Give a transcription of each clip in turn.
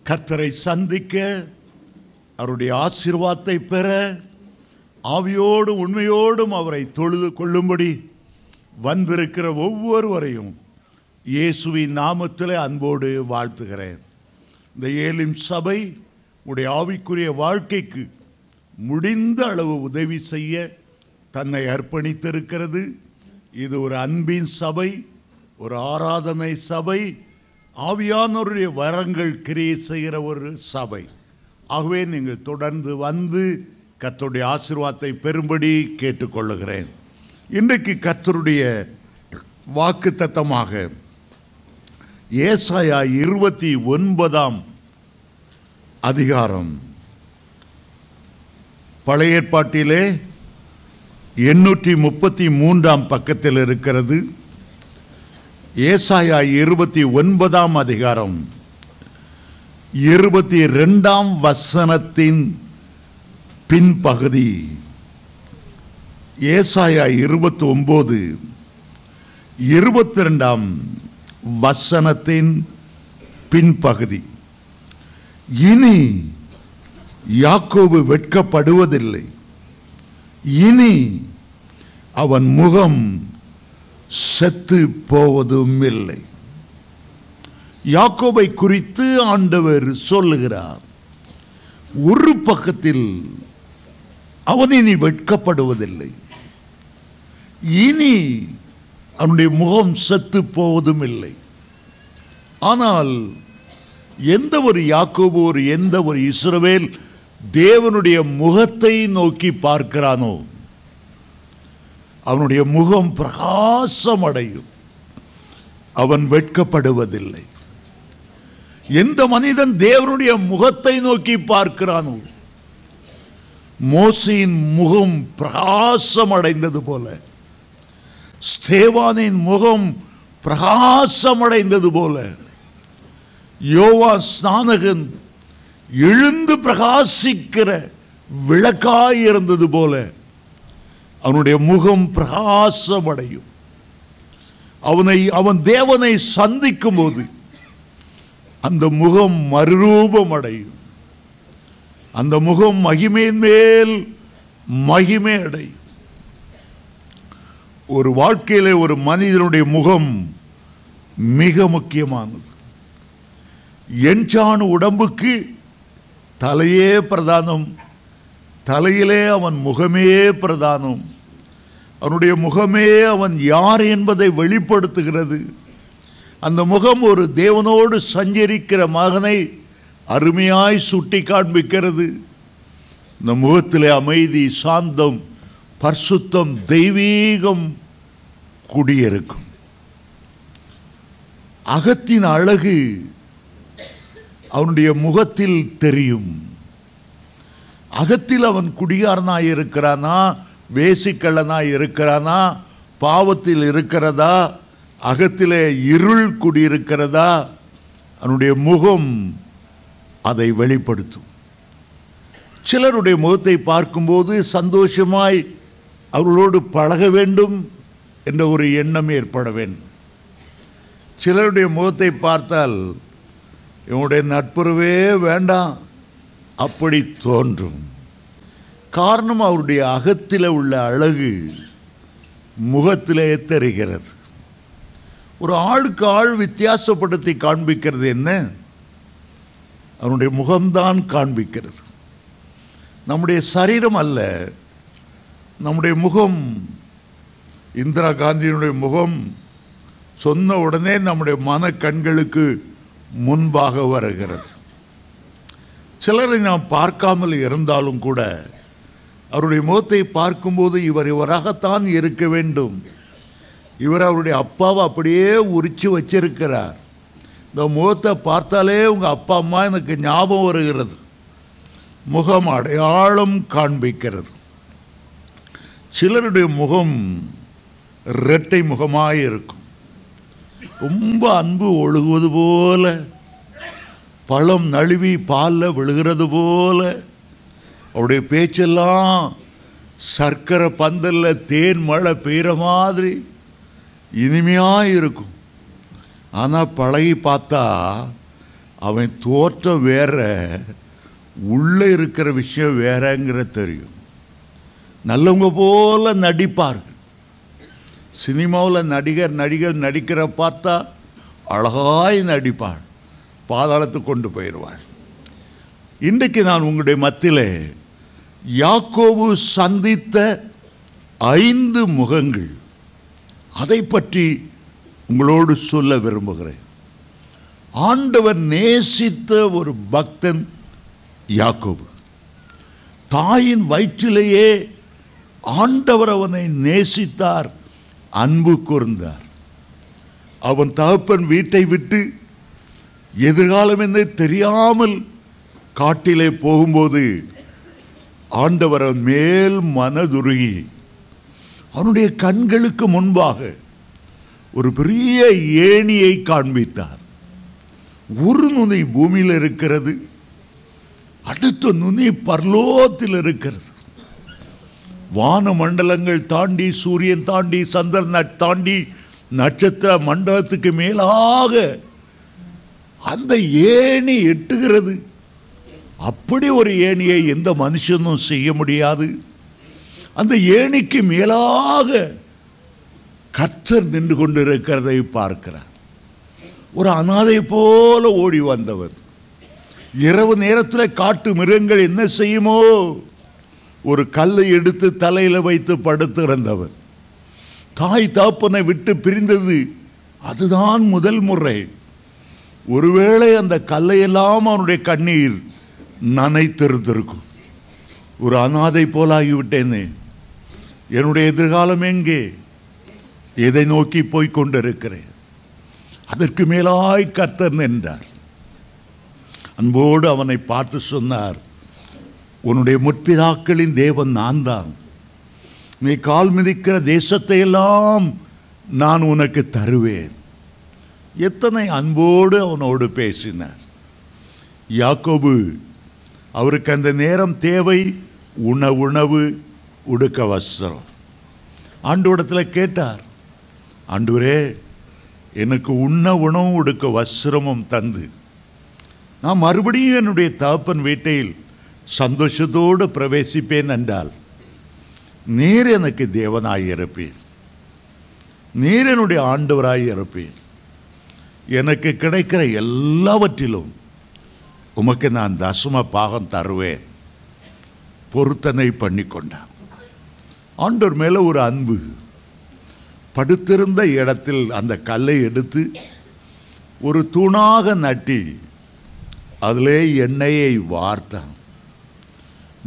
கர்த்தரை சந்திக்க, அவருடைய ஆசீர்வாதத்தை பெற, ஆவியோடும் உண்மையோடும் அவரை தொழுது கொள்ளும்படி வந்திருக்கிற ஒவ்வொருவரையும் இயேசுவின் நாமத்திலே அன்போடு வாழ்த்துகிறேன். இந்த ஏலிம் சபை உடைய ஆவிக்குரிய வாழ்க்கைக்கு முடிந்த அளவு உதவி செய்ய தன்னை அர்ப்பணித்திருக்கிறது. இது ஒரு அன்பின் சபை, ஒரு ஆராதனை சபை, ஆவியானவருடைய வரங்கள் கிரியை செய்கிற ஒரு சபை. ஆகவே நீங்கள் தொடர்ந்து வந்து கர்த்தருடைய ஆசீர்வாதத்தை பெறும்படி கேட்டுக்கொள்ளுகிறேன். இன்றைக்கு கர்த்தருடைய வாக்குத்தத்தமாக ஏசாயா 29 அதிகாரம், பழைய ஏற்பாட்டிலே 833 பக்கத்தில் இருக்கிறது. ஏசாயா 29 அதிகாரம் 22 வசனத்தின் பின்பகுதி. ஏசாயா 29 22 வசனத்தின் பின்பகுதி. இனி யாக்கோபு வெட்கப்படுவதில்லை, இனி அவன் முகம் செத்து போவதும் இல்லை. யாக்கோபை குறித்து ஆண்டவர் சொல்லுகிறார், ஒரு பக்கத்தில் அவன் இனி வெட்கப்படுவதில்லை, இனி அவனுடைய முகம் செத்து போவதும் இல்லை. ஆனால் எந்த ஒரு யாக்கோபு, எந்த ஒரு இஸ்ரவேல் தேவனுடைய முகத்தை நோக்கி பார்க்கிறானோ அவனுடைய முகம் பிரகாசம் அடையும், அவன் வெட்கப்படுவதில்லை. எந்த மனிதன் தேவனுடைய முகத்தை நோக்கி பார்க்கிறானோ, மோசேயின் முகம் பிரகாசம் அடைந்தது போல, ஸ்தேவானின் முகம் பிரகாசம் அடைந்தது போல, யோவான் ஸ்நானகன் எழுந்து பிரகாசிக்கிற விளக்காய் இருந்தது போல அவனுடைய முகம் பிரகாசம் அடையும். அவன் தேவனை சந்திக்கும் போது அந்த முகம் மறுரூபம் அடையும், அந்த முகம் மகிமையின் மேல் மகிமை அடையும். ஒரு வாழ்க்கையிலே ஒரு மனிதனுடைய முகம் மிக முக்கியமானது. எஞ்சான உடம்புக்கு தலையே பிரதானம், தலையிலே அவன் முகமே பிரதானம். அவனுடைய முகமே அவன் யார் என்பதை வெளிப்படுத்துகிறது. அந்த முகம் ஒரு தேவனோடு சஞ்சரிக்கிற மகனை அருமையாய் சுட்டி காண்பிக்கிறது. இந்த முகத்திலே அமைதி, சாந்தம், பரிசுத்தம், தெய்வீகம் குடியிருக்கும். அகத்தின் அழகு அவனுடைய முகத்தில் தெரியும். அகத்தில் அவன் குடிகாரனாய் இருக்கிறானா, வேசிக்கள்ளனாய் இருக்கிறானா, பாவத்தில் இருக்கிறதா, அகத்திலே இருள் குடியிருக்கிறதா, அவனுடைய முகம் அதை வெளிப்படுத்தும். சிலருடைய முகத்தை பார்க்கும்போது சந்தோஷமாய் அவர்களோடு பழக வேண்டும் என்ற ஒரு எண்ணம் ஏற்பட வேண்டும். சிலருடைய முகத்தை பார்த்தால் இவனுடைய நட்புறவே வேண்டாம் அப்படி தோன்றும். காரணம், அவருடைய அகத்தில் உள்ள அழகு முகத்திலே தெரிகிறது. ஒரு ஆளுக்கு ஆள் வித்தியாசப்படுத்தி காண்பிக்கிறது என்ன? அவனுடைய முகம்தான் காண்பிக்கிறது, நம்முடைய சரீரம் அல்ல. நம்முடைய முகம், இந்திரா காந்தியினுடைய முகம் சொன்ன உடனே நம்முடைய மன கண்களுக்கு முன்பாக வருகிறது. சிலரை நாம் பார்க்காமல் இருந்தாலும் கூட அவருடைய முகத்தை பார்க்கும்போது இவராகத்தான் இருக்க வேண்டும். இவர் அவருடைய அப்பாவை அப்படியே உரிச்சு வச்சிருக்கிறார். இந்த முகத்தை பார்த்தாலே உங்கள் அப்பா அம்மா எனக்கு ஞாபகம் வருகிறது. முகம் அடையாளம் காண்பிக்கிறது. சிலருடைய முகம் இரட்டை முகமாக இருக்கும். ரொம்ப அன்பு ஒழுகுவது போல, பழம் நழுவி பாலில் விழுகிறது போல, அவருடைய பேச்செல்லாம் சர்க்கரை பந்தலில் தேன் மழை பெய்கிற மாதிரி இனிமையாக இருக்கும். ஆனால் பழகி பார்த்தா அவன் தோற்றம் வேற, உள்ளே இருக்கிற விஷயம் வேறங்கிற தெரியும். நல்லவங்க போல நடிப்பார்கள். சினிமாவில் நடிகர் நடிக்கிற பார்த்தா அழகாய் நடிப்பாள், பாதாளத்துக்கு கொண்டு போயிடுவாள். இன்றைக்கு நான் உங்களுடைய மத்தியிலே யாக்கோபு சந்தித்த 5 முகங்கள், அதை பற்றி உங்களோடு சொல்ல விரும்புகிறேன். ஆண்டவர் நேசித்த ஒரு பக்தன் யாக்கோபு. தாயின் வயிற்றிலேயே ஆண்டவர் அவனை நேசித்தார், அன்பு கூர்ந்தார். அவன் தகப்பன் வீட்டை விட்டு எதிர்காலம் என்ன தெரியாமல் காட்டிலே போகும்போது ஆண்டவர் அவன் மேல் மனதுருகி அவனுடைய கண்களுக்கு முன்பாக ஒரு பெரிய ஏணியை காண்பித்தார். ஒரு நுனி பூமியில் இருக்கிறது, அடுத்த நுனி பரலோகத்தில் இருக்கிறது. வான மண்டலங்கள் தாண்டி, சூரியன் தாண்டி, சந்திரன் தாண்டி, நட்சத்திர மண்டலத்துக்கு மேலாக அந்த ஏணி எட்டுகிறது. அப்படி ஒரு ஏணியை எந்த மனுஷனும் செய்ய முடியாது. அந்த ஏணிக்கு மேலாக கர்த்தர் நின்று கொண்டிருக்கிறதை பார்க்கிறார். ஒரு அனாதை போல ஓடி வந்தவன், இரவு நேரத்தில் காட்டு மிருகங்கள் என்ன செய்யுமோ ஒரு கல்லை எடுத்து தலையில் வைத்து படுத்திருந்தவன். தாய் தாப்பனை விட்டு பிரிந்தது அதுதான் முதல் முறை. ஒருவேளை அந்த கல்லையெல்லாம் அவனுடைய கண்ணீர் நனைத்திருந்திருக்கும். ஒரு அனாதை போலாகிவிட்டேனே, என்னுடைய எதிர்காலம் எங்கே, எதை நோக்கி போய் கொண்டிருக்கிறேன்? அதற்கு மேலாய் கர்த்தர் நின்றார். அன்போடு அவனை பார்த்து சொன்னார், உன்னுடைய முற்பிதாக்களின் தேவன் நான் தான். நீ கால் மிதிக்கிற தேசத்தை எல்லாம் நான் உனக்கு தருவேன். எத்தனை அன்போடு அவனோடு பேசினார். யாக்கோபு, அவருக்கு அந்த நேரம் தேவை உணவு, உடுக்க வஸ்திரம். ஆண்டவரிடத்தில் கேட்டார், ஆண்டவரே, எனக்கு உணவும் உடுக்க வஸ்திரமும் தந்து நான் மறுபடியும் என்னுடைய தகப்பன் வீட்டில் சந்தோஷத்தோடு பிரவேசிப்பேன் என்றால் நீர் எனக்கு தேவனாய் இருப்பீர், நீர் என்னுடைய ஆண்டவராய் இருப்பீர். எனக்கு கிடைக்கிற எல்லாவற்றிலும் உமக்கு நான் தசம பாகம் தருவேன். பொருத்தனை பண்ணி கொண்டார். ஆண்டவர் மேலே ஒரு அன்பு. படுத்திருந்த இடத்தில் அந்த கல்லை எடுத்து ஒரு தூணாக நட்டி அதிலே எண்ணெயை வார்த்தான்.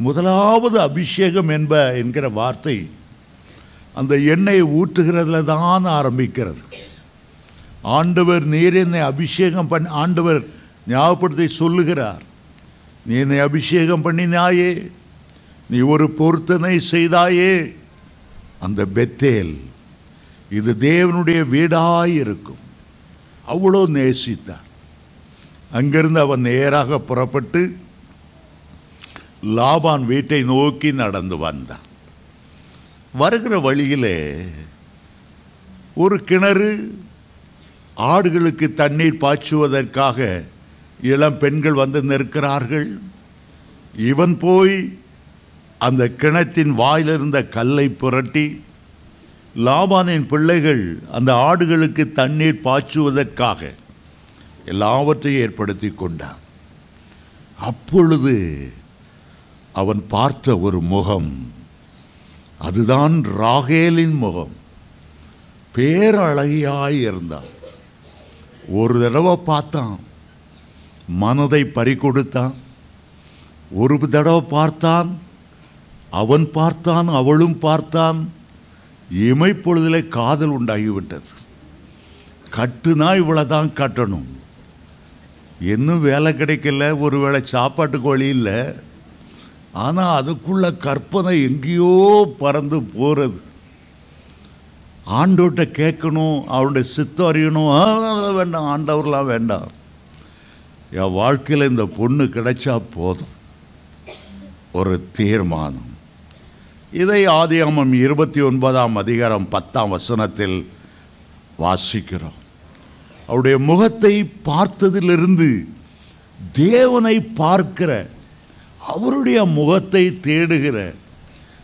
முதலாவது அபிஷேகம் என்கிற வார்த்தை அந்த எண்ணெயை ஊற்றுகிறதுல தான் ஆரம்பிக்கிறது. ஆண்டவர் நீர் என்னை அபிஷேகம் பண்ணி, ஆண்டவர் ஞாபகப்படுத்தி சொல்லுகிறார், நீ என்னை அபிஷேகம் பண்ணினாயே, நீ ஒரு பொருத்தனை செய்தாயே, அந்த பெத்தேல் இது தேவனுடைய வீடாயிருக்கும். அவ்வளோ நேசித்தார். அங்கிருந்து அவன் நேராக புறப்பட்டு லாபான் வீட்டை நோக்கி நடந்து வந்தான். வருகிற வழியிலே ஒரு கிணறு, ஆடுகளுக்கு தண்ணீர் பாய்ச்சுவதற்காக இளம் பெண்கள் வந்து நிற்கிறார்கள். இவன் போய் அந்த கிணற்றின் வாயிலிருந்த கல்லை புரட்டி லாபானின் பிள்ளைகள் அந்த ஆடுகளுக்கு தண்ணீர் பாய்ச்சுவதற்காக எல்லாவற்றையும் ஏற்படுத்தி கொண்டான். அப்பொழுது அவன் பார்த்த ஒரு முகம், அதுதான் ராகேலின் முகம். பேரழகியாய் இருந்தான். ஒரு தடவை பார்த்தான், மனதை பறிகொடுத்தான். ஒரு தடவை பார்த்தான், அவன் பார்த்தான், அவளும் பார்த்தான். இமைப்பொழுதிலே காதல் உண்டாகிவிட்டது. கட்டுனா இவ்வளோதான் கட்டணும், இன்னும் வேலை கிடைக்கல, ஒருவேளை சாப்பாட்டுக்கு வழி இல்லை. ஆனால் அதுக்குள்ள கற்பனை எங்கேயோ பறந்து போகிறது. ஆண்டவர்கிட்ட கேட்கணும், அவருடைய சித்தம் அறியணும். அதெல்லாம் வேண்டாம், ஆண்டவர்லாம் வேண்டாம், என் வாழ்க்கையில் இந்த பொண்ணு கிடைச்சா போதும், ஒரு தீர்மானம். இதை ஆதியாகமம் 29ஆம் அதிகாரம் 10ஆம் வசனத்தில் வாசிக்கிறோம். அவருடைய முகத்தை பார்த்ததிலிருந்து தேவனை பார்க்கிற, அவருடைய முகத்தை தேடுகிற,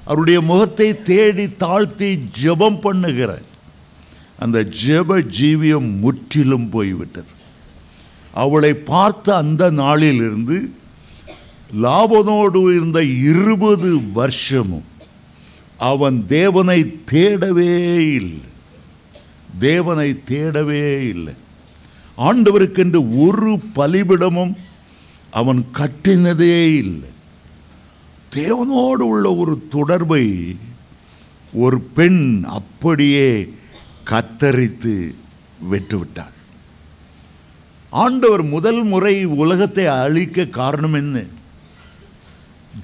அவருடைய முகத்தை தேடி தாழ்த்தி ஜெபம் பண்ணுகிற அந்த ஜெப ஜீவியம் முற்றிலும் போய்விட்டது. அவளை பார்த்த அந்த நாளிலிருந்து லாபானோடு இருந்த 20 வருஷமும் அவன் தேவனை தேடவே இல்லை. தேவனை தேடவே இல்லை. ஆண்டவருக்கென்று ஒரு பலிபீடமும் அவன் கட்டினதே இல்லை. தேவனோடு உள்ள ஒரு தொடர்பை ஒரு பெண் அப்படியே கத்தரித்து விட்டுவிட்டாள். ஆண்டவர் முதல் முறை உலகத்தை அழிக்க காரணம் என்ன?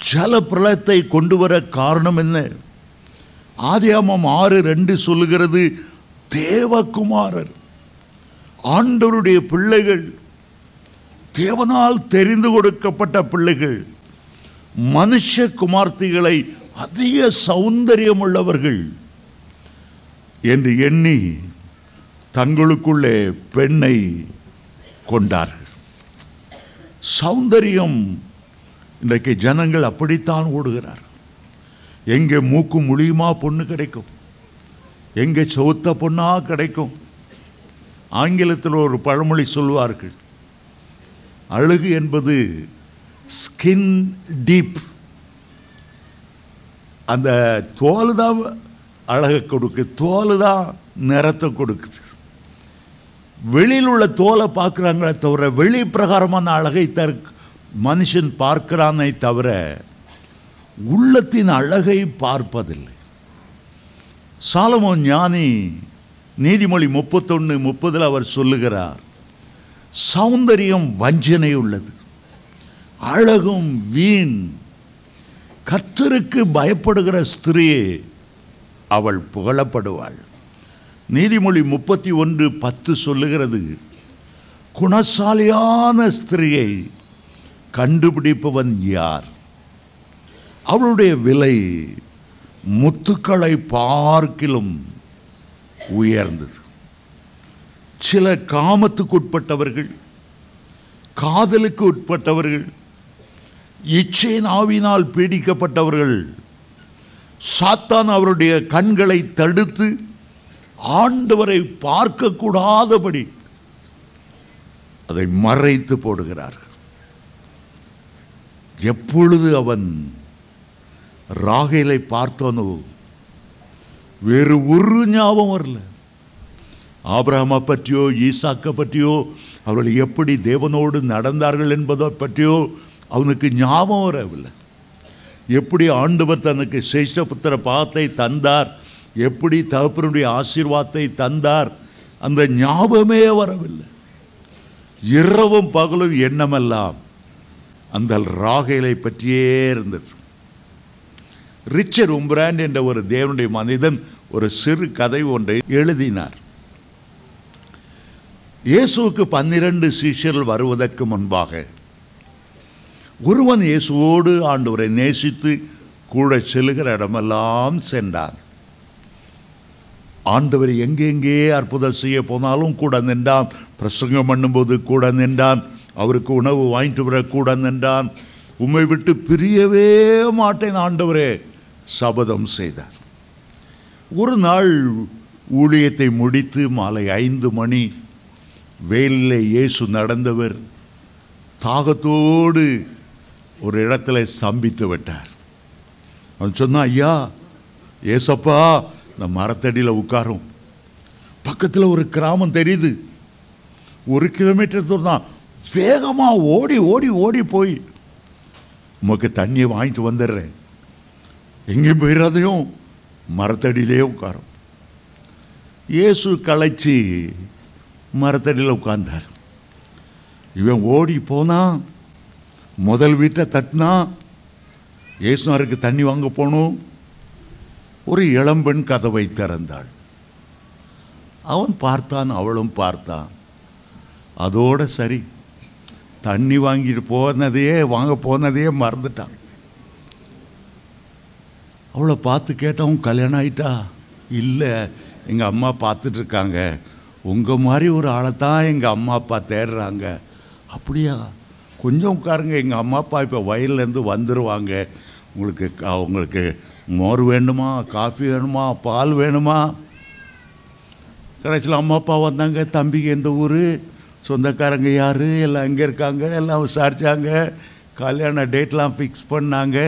ஜல பிரளயத்தை கொண்டு வர காரணம் என்ன? ஆதியாகமம் 6:2 சொல்லுகிறது, தேவகுமாரர், ஆண்டவருடைய பிள்ளைகள், தேவனால் தெரிந்து கொடுக்கப்பட்ட பிள்ளைகள், மனுஷ குமார்த்திகளை அதிக சௌந்தரியம் உள்ளவர்கள் என்று எண்ணி தங்களுக்குள்ளே பெண்ணை கொண்டார்கள். சௌந்தரியம் இன்றைக்கு ஜனங்கள் அப்படித்தான் ஓடுகிறார். எங்கே மூக்கு முழியுமா பொண்ணு கிடைக்கும், எங்கே சௌத்த பொண்ணா கிடைக்கும். ஆங்கிலத்தில் ஒரு பழமொழி சொல்வார்கள், அழகு என்பது ஸ்கின் டீப். அந்த தோல் தான் அழகை கொடுக்குது, தோல் தான் நிறத்தை கொடுக்குது. வெளியில் உள்ள தோலை பார்க்குறாங்களே தவிர வெளி பிரகாரமான அழகை மனுஷன் பார்க்கிறானே தவிர உள்ளத்தின் அழகை பார்ப்பதில்லை. சாலமோன் ஞானி நீதிமொழி 31:30 அவர் சொல்லுகிறார், சௌந்தரியம் வஞ்சனை உள்ளது, அழகும் வீண். கர்த்தருக்கு பயப்படுகிற ஸ்திரியே அவள் புகழப்படுவாள். நீதிமொழி 31:10 சொல்லுகிறது, குணசாலியான ஸ்திரியை கண்டுபிடிப்பவன் யார்? அவளுடைய விலை முத்துக்களை பார்க்கிலும் உயர்ந்தது. சில காமத்துக்கு உட்பட்டவர்கள், காதலுக்கு உட்பட்டவர்கள், இச்சையின் ஆவியினால் பீடிக்கப்பட்டவர்கள், சாத்தான் அவருடைய கண்களை தடுத்து ஆண்டவரை பார்க்கக்கூடாதபடி அதை மறைத்து போடுகிறார்கள். எப்பொழுது அவன் ராகேலை பார்த்தானோ வேறு ஒரு ஞாபகம் வரல. ஆபிரகாமை பற்றியோ ஈசாக்கை பற்றியோ அவர்கள் எப்படி தேவனோடு நடந்தார்கள் என்பதை பற்றியோ அவனுக்கு ஞாபகம் வரவில்லை. எப்படி ஆண்டவர் தனக்கு சேஷ்டபுத்திர பாகத்தை தந்தார், எப்படி தகப்பனுடைய ஆசீர்வாதத்தை தந்தார், அந்த ஞாபகமே வரவில்லை. இரவும் பகலும் எண்ணமெல்லாம் அந்த ராகேலை பற்றியே இருந்தது. ரிச்சர்ட் உம்பிராண்ட் என்ற ஒரு தேவனுடைய மனிதன் ஒரு சிறு கதை ஒன்றை எழுதினார். இயேசுவுக்கு 12 சீஷர்கள் வருவதற்கு முன்பாக ஒருவன் இயேசுவோடு ஆண்டவரை நேசித்து கூட செல்லுகிற இடமெல்லாம் சென்றான். ஆண்டவர் எங்கெங்கே அற்புதம் செய்ய போனாலும் கூட நின்றான். பிரசங்கம் பண்ணும்போது கூட நின்றான். அவருக்கு உணவு வாங்கிட்டு வர கூட நின்றான். உம்மை விட்டு பிரியவே மாட்டேன் ஆண்டவரே சபதம் செய்தார். ஒரு நாள் ஊழியத்தை முடித்து மாலை 5 மணி வெயிலில் இயேசு நடந்தவர் தாகத்தோடு ஒரு இடத்துல ஸ்தம்பித்து விட்டார். அவன் சொன்னான், ஐயா ஏசப்பா இந்த மரத்தடியில் உட்காரும். பக்கத்தில் ஒரு கிராமம் தெரியுது, 1 கிலோமீட்டர் தூரம் தான். வேகமாக ஓடி ஓடி ஓடி போய் உமக்கு தண்ணியை வாங்கிட்டு வந்துடுறேன், எங்கேயும் போயிடாதையும், மரத்தடியிலே உட்காரும். இயேசு களைச்சி மரத்தடியில் உட்கார்ந்தார். இவன் ஓடி போனா, முதல் வீட்டை தட்டினா, இயேசுனாருக்கு தண்ணி வாங்க போகணும். ஒரு இளம்பெண் கதவை திறந்தாள். அவன் பார்த்தான், அவளும் பார்த்தான். அதோட சரி, தண்ணி வாங்கிட்டு வாங்க போனதையே மறந்துட்டான். அவளை பார்த்து கேட்டவன், கல்யாணம் ஆயிட்டா? இல்லை, எங்கள் அம்மா பார்த்துட்ருக்காங்க. உங்கள் மாதிரி ஒரு ஆளை தான் எங்கள் அம்மா அப்பா தேடுறாங்க. அப்படியா? கொஞ்சம் உட்காருங்க, எங்கள் அம்மா அப்பா இப்போ வயல்லேருந்து வந்துடுவாங்க, உங்களுக்கு மோர் வேணுமா, காஃபி வேணுமா, பால் வேணுமா? கடைசியில் அம்மா அப்பா வந்தாங்க. தம்பிக்கு எந்த ஊர், சொந்தக்காரங்க யார், எல்லாம் எங்கே இருக்காங்க எல்லாம் விசாரித்தாங்க. கல்யாண டேட்லாம் ஃபிக்ஸ் பண்ணாங்க.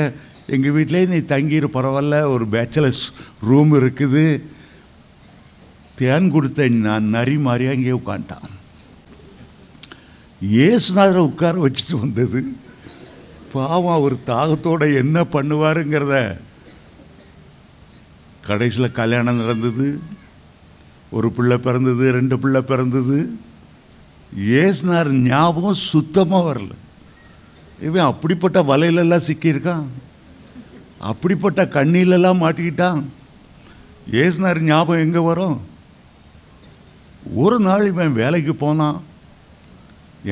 எங்கள் வீட்டிலே நீ தங்கிடு, பரவாயில்ல, ஒரு பேச்சுலர்ஸ் ரூம் இருக்குது. தேன் கொடுத்த நான் நரி மாதிரியா இங்கே உட்காந்துட்டான். இயேசுநாதரை உட்கார வச்சுட்டு வந்தது. பாவம் அவர் தாகத்தோடு என்ன பண்ணுவாருங்கிறத. கடைசியில் கல்யாணம் நடந்தது, ஒரு பிள்ளை பிறந்தது, 2 பிள்ளை பிறந்தது. இயேசுநாதர் ஞாபகம் சுத்தமாக வரல. இவன் அப்படிப்பட்ட வலையிலெல்லாம் சிக்கியிருக்கான், அப்படிப்பட்ட கண்ணிலெல்லாம் மாட்டிக்கிட்டான். இயேசுநாதர் ஞாபகம் எங்கே வரும்? ஒரு நாள் இவன் வேலைக்கு போனான்.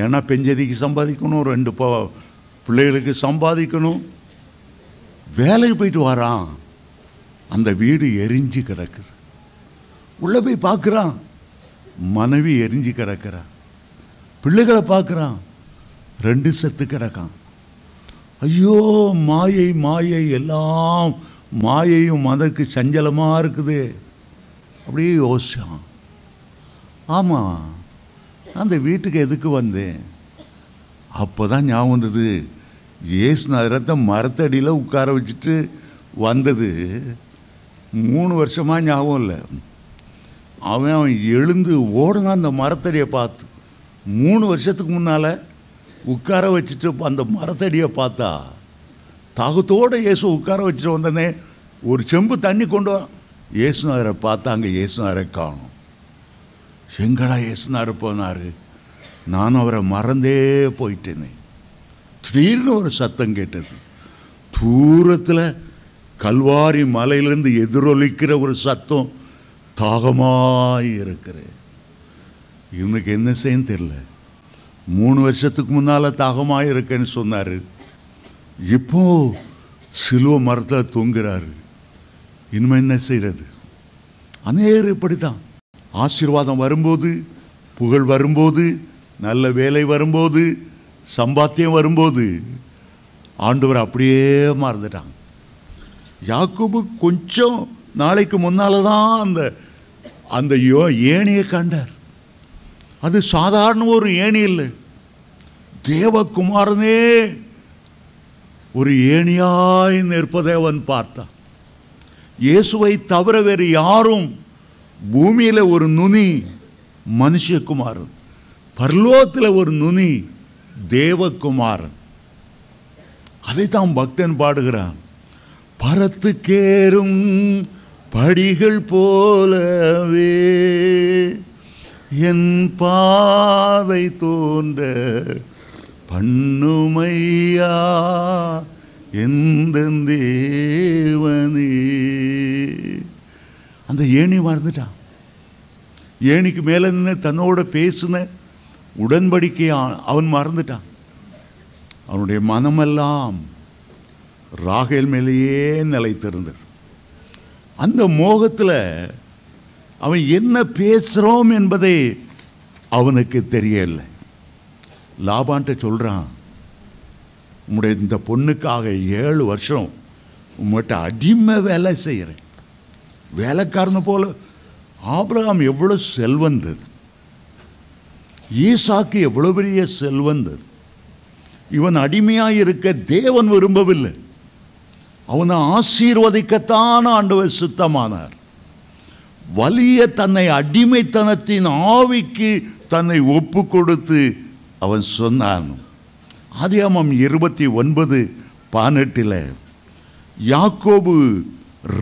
ஏன்னா பெஞ்சதிக்கு சம்பாதிக்கணும், 2 பிள்ளைகளுக்கு சம்பாதிக்கணும். வேலைக்கு போயிட்டு வரான். அந்த வீடு எரிஞ்சு கிடக்குது. உள்ளே போய் பார்க்குறான், மனைவி எரிஞ்சு கிடக்கிறா. பிள்ளைகளை பார்க்குறான், 2 செத்து கிடக்கான். ஐயோ, மாயை மாயை, எல்லாம் மாயையும் மனதுக்கு சஞ்சலமாக இருக்குது. அப்படியே யோசிச்சான். ஆமாம், அந்த வீட்டுக்கு எதுக்கு வந்தேன்? அப்போ தான் ஞாபகம் வந்தது, இயேசுநாதரை மரத்தடியில் உட்கார வச்சுட்டு வந்தது 3 வருஷமாக ஞாபகம் இல்லை. அவன் எழுந்து ஓடுனான் அந்த மரத்தடியை பார்த்து. 3 வருஷத்துக்கு முன்னால் உட்கார வச்சுட்டு அந்த மரத்தடியை பார்த்தா, தாகத்தோடு இயேசு உட்கார வச்சுட்டு வந்தனே, ஒரு செம்பு தண்ணி கொண்டு வா. இயேசுநாதரை பார்த்தா அங்கே இயேசுநாதரை காணும். எங்கடா இயேசுநாதர் போனார்? நானும் அவரை மறந்தே போயிட்டேனே. திடீர்னு ஒரு சத்தம் கேட்டது. தூரத்தில் கல்வாரி மலையிலிருந்து எதிரொலிக்கிற ஒரு சத்தம், தாகமாய் இருக்கிறேன். இவனுக்கு என்ன செய்யன்னு தெரியல. 3 வருஷத்துக்கு முன்னால் தாகமாக இருக்கேன்னு சொன்னார். இப்போ சிலுவை மரத்தில் தூங்குறாரு. இனிமேல் என்ன செய்கிறது? அநேகர் இப்படி தான். ஆசீர்வாதம் வரும்போது, புகழ் வரும்போது, நல்ல வேலை வரும்போது, சம்பாத்தியம் வரும்போது ஆண்டவர் அப்படியே மறந்துட்டாங்க. யாக்கோபு கொஞ்சம் நாளைக்கு முன்னால் தான் அந்த ஏணியை கண்டார். அது சாதாரண ஒரு ஏணி இல்லை, தேவகுமாரனே ஒரு ஏணியாய் நிற்பதை அவன் பார்த்தான். இயேசுவை தவிர வேறு யாரும் பூமியில் ஒரு நுனி மனுஷகுமாரன், பரலோகத்தில் ஒரு நுனி தேவகுமாரன். அதைத்தான் பக்தன் பாடுகிறான். பரத்துக்கேறும் படிகள் போலவே என் பாதை தோன்ற பண்ணுமையா எந்த தேவனே. அந்த ஏணி மறந்துட்டான். ஏணிக்கு மேலே நின்று தன்னோட பேசின உடன்படிக்கையை அவன் மறந்துட்டான். அவனுடைய மனமெல்லாம் ராகேல் மேலேயே நிலைத்திருந்தது. அந்த மோகத்தில் அவன் என்ன பேசுகிறோம் என்பதை அவனுக்கு தெரியலை. லாபான்ட்ட சொல்கிறான், உம்முடைய இந்த பொண்ணுக்காக 7 வருஷம் உங்கள்கிட்ட அடிமை வேலை செய்கிறேன், வேலைக்காரனை போல. ஆபிரகாம் எவ்வளோ செல்வந்தது, ஈசாக்கு எவ்வளோ பெரிய செல்வந்தது. இவன் அடிமையாக இருக்க தேவன் விரும்பவில்லை. அவனை ஆசீர்வதிக்கத்தான் ஆண்டவர் சித்தமானார். வலிய தன்னை அடிமைத்தனத்தின் ஆவிக்கு தன்னை ஒப்பு கொடுத்து அவன் சொன்னான். ஆதியாகமம் 29:18 யாக்கோபு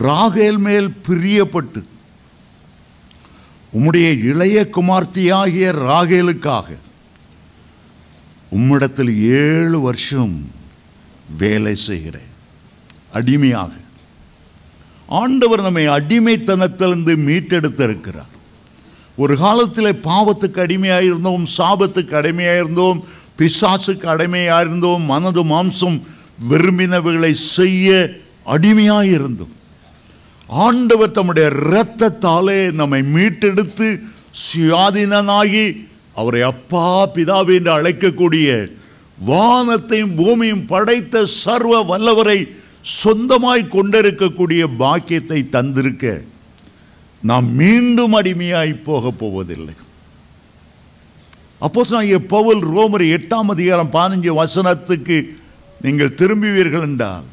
ராகேல் மேல் பிரியப்பட்டு உம்முடைய இளைய குமார்த்தியாகிய ராகேலுக்காக உம்மிடத்தில் 7 வருஷம் வேலை செய்கிறேன் அடிமையாக. ஆண்டவர் நம்மை அடிமைத்தனத்திலிருந்து மீட்டெடுத்திருக்கிறார். ஒரு காலத்தில் பாவத்துக்கு அடிமையாக இருந்தோம், சாபத்துக்கு அடிமையாக இருந்தோம், பிசாசுக்கு அடிமையாக இருந்தோம், மனது மாம்சம் விரும்பினவைகளை செய்ய அடிமையாக இருந்தோம். ஆண்டவர் தம்முடைய இரத்தத்தாலே நம்மை மீட்டெடுத்து சுயாதீனனாகி அவரை அப்பா பிதாவே என்று அழைக்கக்கூடிய வானத்தையும் பூமியும் படைத்த சர்வ வல்லவரை சொந்தமாய் கொண்டிருக்கக்கூடிய பாக்கியத்தை தந்திருக்க நாம் மீண்டும் அடிமையாய் போக போவதில்லை. அப்போஸ்தலனாகிய பவுல் ரோமர் 8:15 நீங்கள் திரும்புவீர்கள் என்றால்,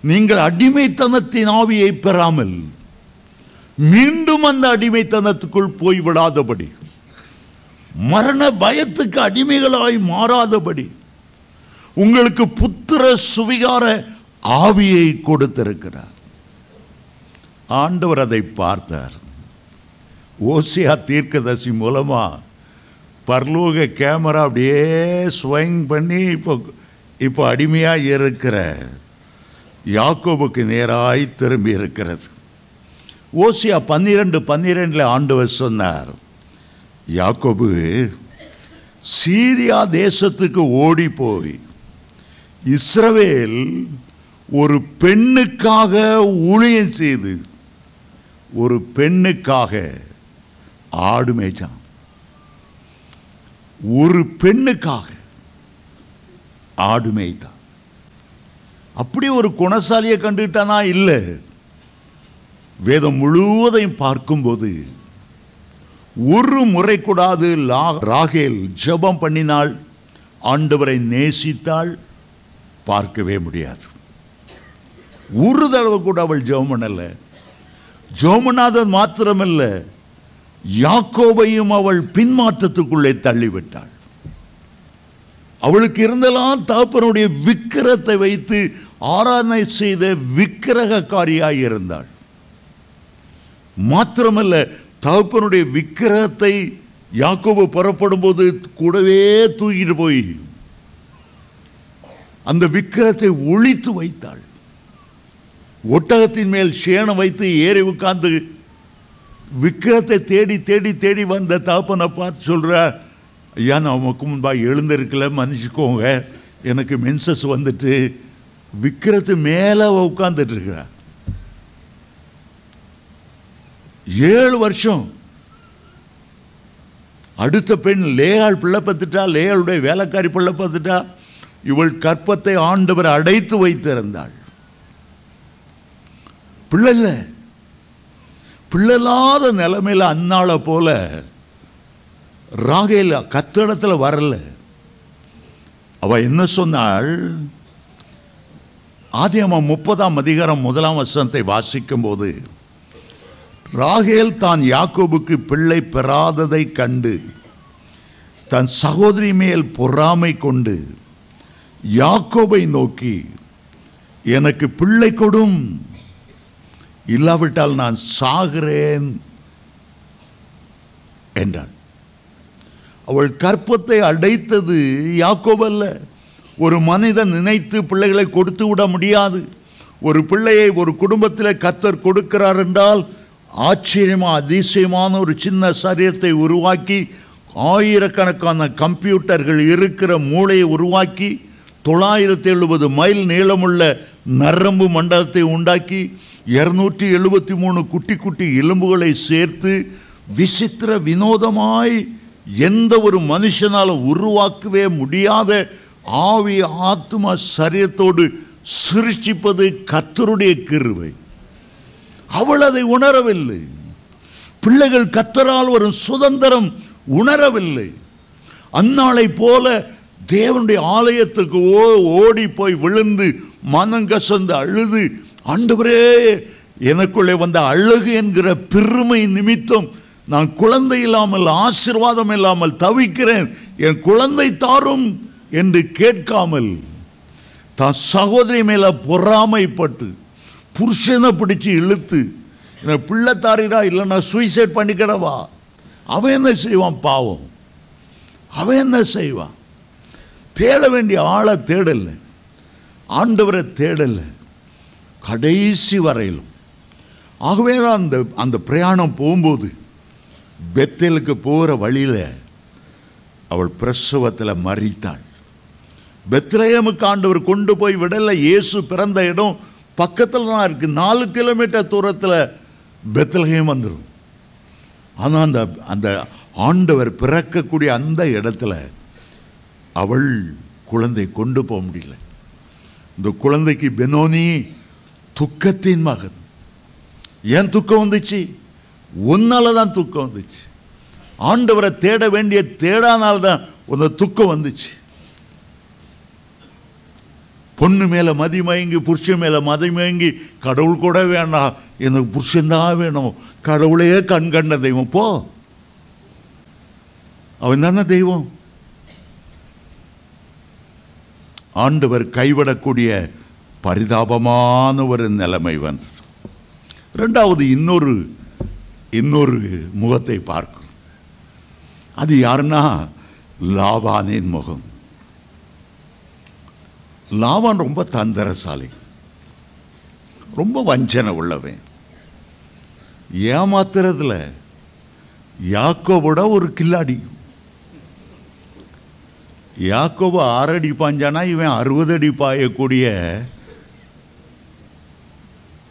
நீங்கள் அடிமைத்தனத்தின் ஆவியை பெறாமல் மீண்டும் அந்த அடிமைத்தனத்துக்குள் போய்விடாதபடி, மரண பயத்துக்கு அடிமைகளாய் மாறாதபடி உங்களுக்கு புத்திர சுவிகார ஆவியை கொடுத்திருக்கிறார். ஆண்டவர் அதை பார்த்தார். ஓசியா தீர்க்கதரிசி மூலமா பரலோக கேமரா அப்படியே ஸ்வைங் பண்ணி இப்போ அடிமையாக இருக்கிற யாக்கோபுக்கு நேராய் திரும்பி இருக்கிறது. ஓசியா 12:12 ஆண்டவர் சொன்னார், யாக்கோபு சீரியா தேசத்துக்கு ஓடி போய் இஸ்ரவேல் ஒரு பெண்ணுக்காக ஊழியம் செய்து ஒரு பெண்ணுக்காக ஆடு மேய்ச்சான். ஒரு பெண்ணுக்காக ஆடு மேய்த்தான். அப்படி ஒரு குணசாலியை கண்டுட்டானா? இல்லை. வேதம் முழுவதையும் பார்க்கும்போது ஒரு முறை கூடாது ராகேல் ஜெபம் பண்ணினாள், ஆண்டவரை நேசித்தாள், பார்க்கவே முடியாது. ஒரு தடவை கூட அவள் ஜெபம் பண்ணல. ஜெபம் பண்ணாதது மாத்திரமல்ல, யாக்கோபையும் அவள் பின்மாற்றத்துக்குள்ளே தள்ளிவிட்டாள். அவளுக்கு இருந்தெல்லாம் தகப்பனுடைய விக்கிரத்தை வைத்து ஆராதனை செய்த விக்கிரகக்காரியாய் இருந்தாள். மாத்திரமல்ல, தகப்பனுடைய விக்கிரகத்தை யாக்கோபு புறப்படும் போது கூடவே தூக்கிட்டு போய் அந்த விக்கிரகத்தை ஒழித்து வைத்தாள். ஒட்டகத்தின் மேல் சேணம் வைத்து ஏறி உட்கார்ந்து விக்கிரத்தை தேடி தேடி தேடி வந்த தகப்பனை பார்த்து சொல்ற, ஐயா நான் உமக்கு முன்பாக எழுந்திருக்கல, மன்னிச்சுக்கோங்க, எனக்கு மென்சஸ் வந்துட்டு, விக்கிரத்து மேலே உட்கார்ந்துட்டு இருக்கிறார். 7 வருஷம். அடுத்த பெண் லேயாள் பிள்ளை பார்த்துட்டா, லேயாளுடைய வேலைக்காரி பிள்ளை பார்த்துட்டா. இவள் கற்பத்தை ஆண்டவர் அடைத்து வைத்திருந்தாள். பிள்ளை இல்லை, பிள்ளைலாத நிலைமையில அன்னாளை போல ராகேல் கத்திடத்தில் வரல. அவ என்ன சொன்னாள்? ஆதியாகமம் 30:1 வாசிக்கும் போது, ராகேல் தான் யாக்கோபுக்கு பிள்ளை பெறாததை கண்டு தன் சகோதரி மேல் பொறாமை கொண்டு யாக்கோபை நோக்கி, எனக்கு பிள்ளை கொடும், இல்லாவிட்டால் நான் சாகிறேன் என்றாள். அவள் கற்பத்தை அடைத்தது யாக்கோபல்ல. ஒரு மனிதன் நினைத்து பிள்ளைகளை கொடுத்து விட முடியாது. ஒரு பிள்ளையை ஒரு குடும்பத்தில் கர்த்தர் கொடுக்கிறார் என்றால் ஆச்சரியமாக அதிசயமான ஒரு சின்ன சரீரத்தை உருவாக்கி, ஆயிரக்கணக்கான கம்ப்யூட்டர்கள் இருக்கிற மூளையை உருவாக்கி, 970 மைல் நீளமுள்ள நரம்பு மண்டலத்தை உண்டாக்கி, 273 குட்டி குட்டி எலும்புகளை சேர்த்து விசித்திர வினோதமாய் எந்த ஒரு மனுஷனால் உருவாக்கவே முடியாத ஆவி ஆத்மா சரீரத்தோடு சிருஷ்டிப்பது கர்த்தருடைய கிருபை. அவள் அதை உணரவில்லை. பிள்ளைகள் கர்த்தரால் வரும் சுதந்திரம் உணரவில்லை. அந்நாளை போல தேவனுடைய ஆலயத்துக்கு ஓடி போய் விழுந்து மனங்கசந்து அழுது, ஆண்டவரே எனக்குள்ளே வந்த அழகு என்கிற பெருமை நிமித்தம் நான் குழந்தை இல்லாமல் ஆசீர்வாதம் இல்லாமல் தவிக்கிறேன், என் குழந்தை தாரும் என்று கேட்காமல் தான் சகோதரி மேல பொறாமைப்பட்டு புருஷனை பிடிச்சு இழுத்து, எனக்கு பிள்ளை தாரிடா, இல்லைன்னா சூசைட் பண்ணிக்கிடவா. அவன் என்ன செய்வான்? பாவம், அவன் என்ன செய்வான்? தேட வேண்டிய ஆளை தேடல, ஆண்டவரை தேடல கடைசி வரையிலும். ஆகவே தான் அந்த பிரயாணம் போகும்போது பெத்தேலுக்கு போகிற வழியில் அவள் பிரசவத்தில் மரித்தாள். பெத்லகேமுக்கு ஆண்டவர் கொண்டு போய் விடல. இயேசு பிறந்த இடம் பக்கத்தில் தான் இருக்கு. 4 கிலோமீட்டர் தூரத்தில் பெத்லகேம் வந்துடும். ஆனால் அந்த ஆண்டவர் பிறக்கக்கூடிய அந்த இடத்துல அவள் குழந்தை கொண்டு போக முடியல. இந்த குழந்தைக்கு பெனோனி துக்கத்தின் மகன். ஏன் துக்கம் வந்துச்சு? உன்னால தான் துக்கம் வந்துச்சு. ஆண்டவரை தேட வேண்டிய தேடானால்தான் அந்த துக்கம் வந்துச்சு. பொண்ணு மேல மதிமயங்கி, புருஷன் மேல மதிமயங்கி, கடவுள் கூட வேண்டாம், எனக்கு புருஷன்தான் வேணும், கடவுளையே கண் கண்ட தெய்வம். போ, அவன் தானே தெய்வம். ஆண்டவர் கைவிடக்கூடிய பரிதாபமான ஒரு நிலைமை வந்தது. ரெண்டாவது இன்னொரு முகத்தை பார்க்கும். அது யாருன்னா லாபானின் முகம். லாபான் ரொம்ப தந்திரசாலி, ரொம்ப வஞ்சனை உள்ளவன். ஏமாத்துறதுல யாக்கோபோட ஒரு கில்லாடி. யாக்கோபு 6 அடி பாஞ்சானா இவன் 60 அடி பாயக்கூடிய.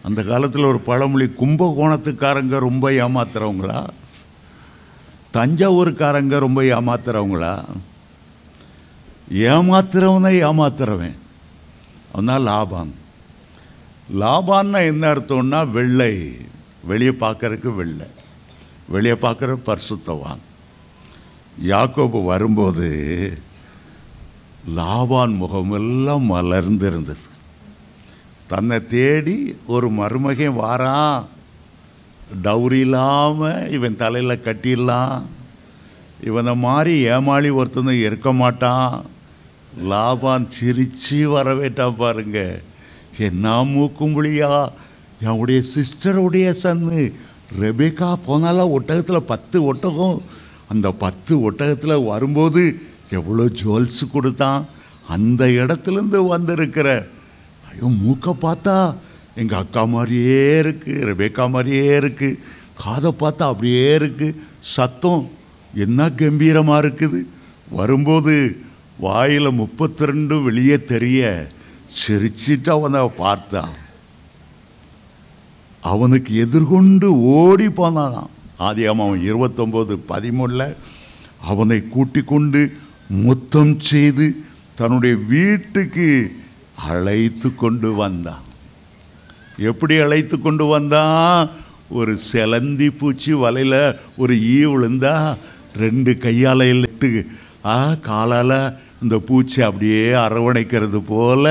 அந்த காலத்தில் ஒரு பழமொழி, கும்பகோணத்துக்காரங்க ரொம்ப ஏமாத்துறவங்களா, தஞ்சாவூருக்காரங்க ரொம்ப ஏமாத்துறவங்களா? ஏமாத்துறவனை ஏமாத்துறவன் அவனால் லாபான். லாபான்னா என்ன அர்த்தம்னா வெள்ளை, வெளியே பார்க்கறதுக்கு வெள்ளை, வெளியே பார்க்குற பரிசுத்தவான். யாக்கோபு வரும்போது லாபான் முகமெல்லாம் மலர்ந்திருந்தது. தன்னை தேடி ஒரு மருமகன் வாரான், டவுரி இல்லாமல் இவன் தலையில் கட்டிடலாம், இவனை மாதிரி ஏமாளி ஒருத்தனும் இருக்க மாட்டான். லாபான் சிரிச்சு வரவேட்டான் பாருங்க. என்ன மூக்கும்புளியா, என்னுடைய சிஸ்டருடைய சன்னு ரெபேக்கா போனால ஒட்டகத்தில் 10 ஒட்டகம். அந்த 10 ஒட்டகத்தில் வரும்போது எவ்வளோ ஜுவல்ஸ் கொடுத்தான். அந்த இடத்துலேருந்து வந்திருக்கிற, ஐயோ மூக்கை பார்த்தா எங்கள் அக்கா மாதிரியே இருக்குது, ரெபேக்கா மாதிரியே இருக்குது, காதை பார்த்தா அப்படியே இருக்குது, சத்தம் என்ன கம்பீரமாக இருக்குது. வரும்போது வாயில் 32 வெளியே தெரிய சிரிச்சிட்டு அவனை பார்த்தான். அவனுக்கு எதிர்கொண்டு ஓடி போனானாம். ஆதியாகமம் 29:13 அவனை கூட்டிக் கொண்டு முத்தம் செய்து தன்னுடைய வீட்டுக்கு அழைத்து கொண்டு வந்தான். எப்படி அழைத்து கொண்டு வந்தான்? ஒரு செலந்தி பூச்சி வலையில் ஒரு ஈ விழுந்தா 2 கையால் இட்டு காலால் இந்த பூச்சி அப்படியே அரவணைக்கிறது போல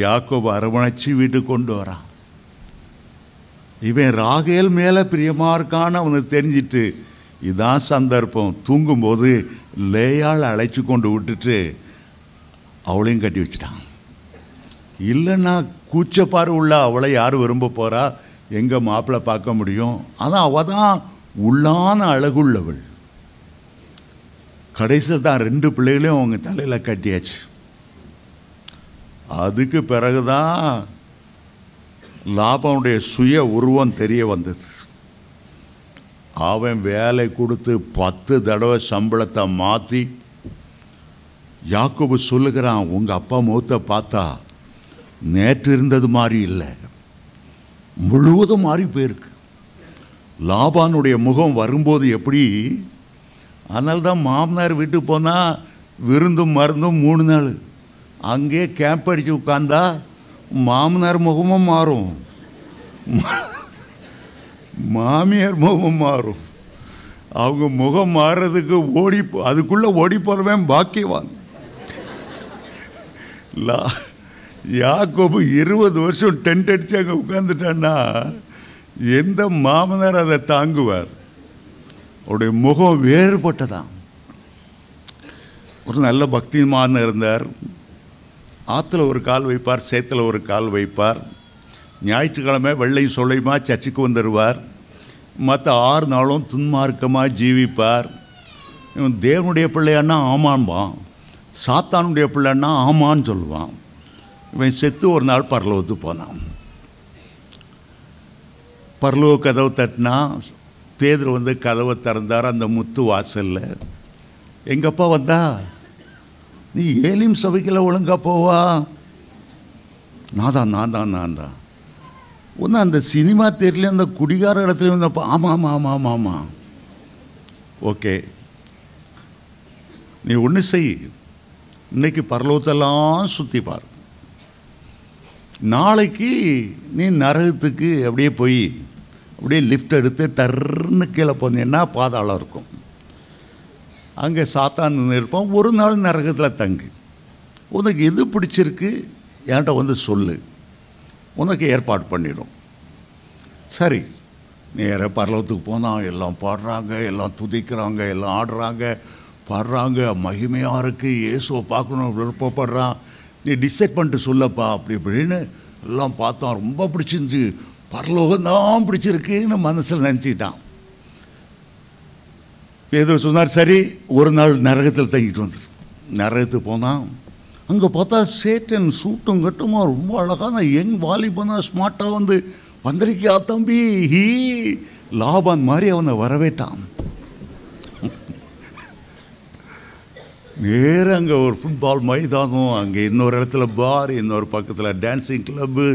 யாக்கோபு அரவணைச்சு வீட்டுக்கு கொண்டு வரான். இவன் ராகேல் மேலே பிரியமாக இருக்கான்னு அவனுக்கு தெரிஞ்சிட்டு, இதான் சந்தர்ப்பம். தூங்கும்போது லேயால் அழைச்சி கொண்டு விட்டுட்டு அவளையும் கட்டி வச்சிட்டான். இல்லைன்னா கூச்சப்பாறு உள்ள அவளை யார் விரும்ப போகிறா? எங்கள் மாப்பிள்ளை பார்க்க முடியும். ஆனால் அவள் தான் உள்ளான அழகுள்ளவள். கடைசியில் தான் 2 பிள்ளைகளையும் அவங்க தலையில் கட்டியாச்சு. அதுக்கு பிறகுதான் லாபானுடைய சுய உருவம் தெரிய வந்தது. அவன் வேலை கொடுத்து 10 தடவை சம்பளத்தை மாற்றி, யாக்கோபு சொல்லுகிறான், உங்கள் அப்பா முகத்தை பார்த்தா நேற்று இருந்தது மாதிரி இல்லை, முழுவதும் மாறி போயிருக்கு. லாபானுடைய முகம் வரும்போது எப்படி? அதனால்தான் மாமனார் வீட்டுக்கு போனால் விருந்தும் மருந்தும் 3 நாள். அங்கேயே கேம்ப் அடித்து உட்காந்தா மாமனார் முகமும் மாறும், மாமியார் முகமும் மாறும். அவங்க முகம் மாறுறதுக்கு அதுக்குள்ளே ஓடி போகிறவன் பாக்கியவான். யாக்கோபு 20 வருஷம் டென்ட் அடித்து அங்கே உட்காந்துட்டான்னா எந்த மாமனார் அதை தாங்குவார்? அவருடைய முகம் வேறுபட்டதான். ஒரு நல்ல பக்திமான் இருந்தார். ஆற்றுல ஒரு கால் வைப்பார், சேத்துல ஒரு கால் வைப்பார். ஞாயிற்றுக்கிழமை வெள்ளை சொல்லையுமா சர்ச்சுக்கு வந்துடுவார். மற்ற 6 நாளும் துன்மார்க்கமாக ஜீவிப்பார். இவன் தேவனுடைய பிள்ளையான்னா ஆமான்பான், சாத்தானுடைய பிள்ளைன்னா ஆமான்னு சொல்லுவான். இவன் செத்து ஒரு நாள் பரலோகத்துக்கு போனான். பரலோக கதவை தட்டினா பேதுரு வந்து கதவை திறந்தார். அந்த முத்து வாசலில் எங்கப்பா வந்தா? நீ ஏலிம் சபைக்கில் ஒழுங்கா போவா? நான் தான் ஒன்று அந்த சினிமா தேரில் அந்த குடிகார இடத்துல வந்தப்போ ஆமாம் ஓகே, நீ ஒன்று செய், இன்னைக்கு பரலோகத்தெல்லாம் சுற்றி பார். நாளைக்கு நீ நரகத்துக்கு அப்படியே போய் அப்படியே லிஃப்ட் எடுத்து டர்ன்னு கீழே போனீங்கன்னா பாதாளம் இருக்கும். அங்கே சாத்தான் இருப்பான். ஒரு நாள் நரகத்தில் தங்கு. உனக்கு எது பிடிச்சிருக்கு என்கிட்ட வந்து சொல்லு, உனக்கு ஏற்பாடு பண்ணிடும். சரி, நேராக பரலோகத்துக்கு போனால் எல்லாம் பாடுறாங்க, எல்லாம் துதிக்கிறாங்க, எல்லாம் ஆடுறாங்க, பாடுறாங்க, மகிமையாக இருக்குது, இயேசுவை பார்க்கணும் விருப்பப்படுறான். நீ டிசைட் பண்ணிட்டு சொல்லப்பா அப்படி இப்படின்னு எல்லாம் பார்த்தான். ரொம்ப பிடிச்சிருந்துச்சு, பரலோகம்தான் பிடிச்சிருக்குன்னு மனசில் நினச்சிக்கிட்டான். பேதுரு சொன்னார், சரி ஒரு நாள் நரகத்தில் தங்கிட்டு வந்து நரகத்துக்கு போனான். அங்கே பார்த்தா சேட்டன் சூட்டும் கட்டுமா ரொம்ப அழகான யங் வாலிபனா ஸ்மார்ட்டாக வந்து, வந்திருக்கியா தம்பி, ஹீ லாபான் மாதிரி அவனை வரவேட்டான். நேராக அங்கே ஒரு ஃபுட்பால் மைதானம், அங்கே இன்னொரு இடத்துல பார், இன்னொரு பக்கத்தில் டான்ஸிங் கிளப்பு,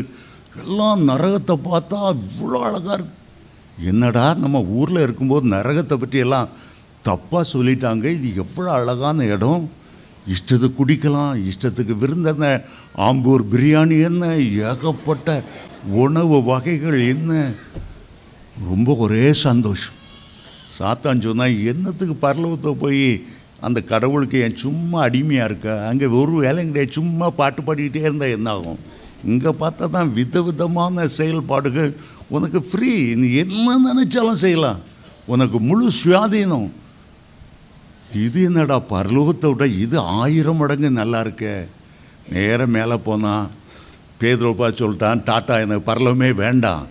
எல்லாம் நரகத்தை பார்த்தா இவ்வளோ அழகாக இருக்கு. என்னடா நம்ம ஊரில் இருக்கும்போது நரகத்தை பற்றி எல்லாம் தப்பாக சொல்லிட்டாங்க, இது எவ்வளோ அழகான இடம், இஷ்டத்துக்கு குடிக்கலாம், இஷ்டத்துக்கு விருந்தென்ன, ஆம்பூர் பிரியாணி என்ன, ஏகப்பட்ட உணவு வகைகள் என்ன, ரொம்ப ஒரே சந்தோஷம். சாத்தான் சொன்னால், என்னத்துக்கு பரலோகத்தை போய் அந்த கடவுளுக்கு என் சும்மா அடிமையாக இருக்க, அங்கே ஒரு வேலையும் கிடையாது, சும்மா பாட்டு பாடிக்கிட்டே இருந்தால் என்ன ஆகும்? இங்கே பார்த்தா தான் விதவிதமான செயல்பாடுகள், உனக்கு ஃப்ரீ, நீ என்ன நினச்சாலும் செய்யலாம், உனக்கு முழு சுயாதீனம். இது என்னடா பரலோகத்தை விட இது 1000 மடங்கு நல்லா இருக்க. நேராக மேலே போனால் பேதுருப்பா சொல்லிட்டான், டாட்டா எனக்கு பரலோகமே வேண்டாம்,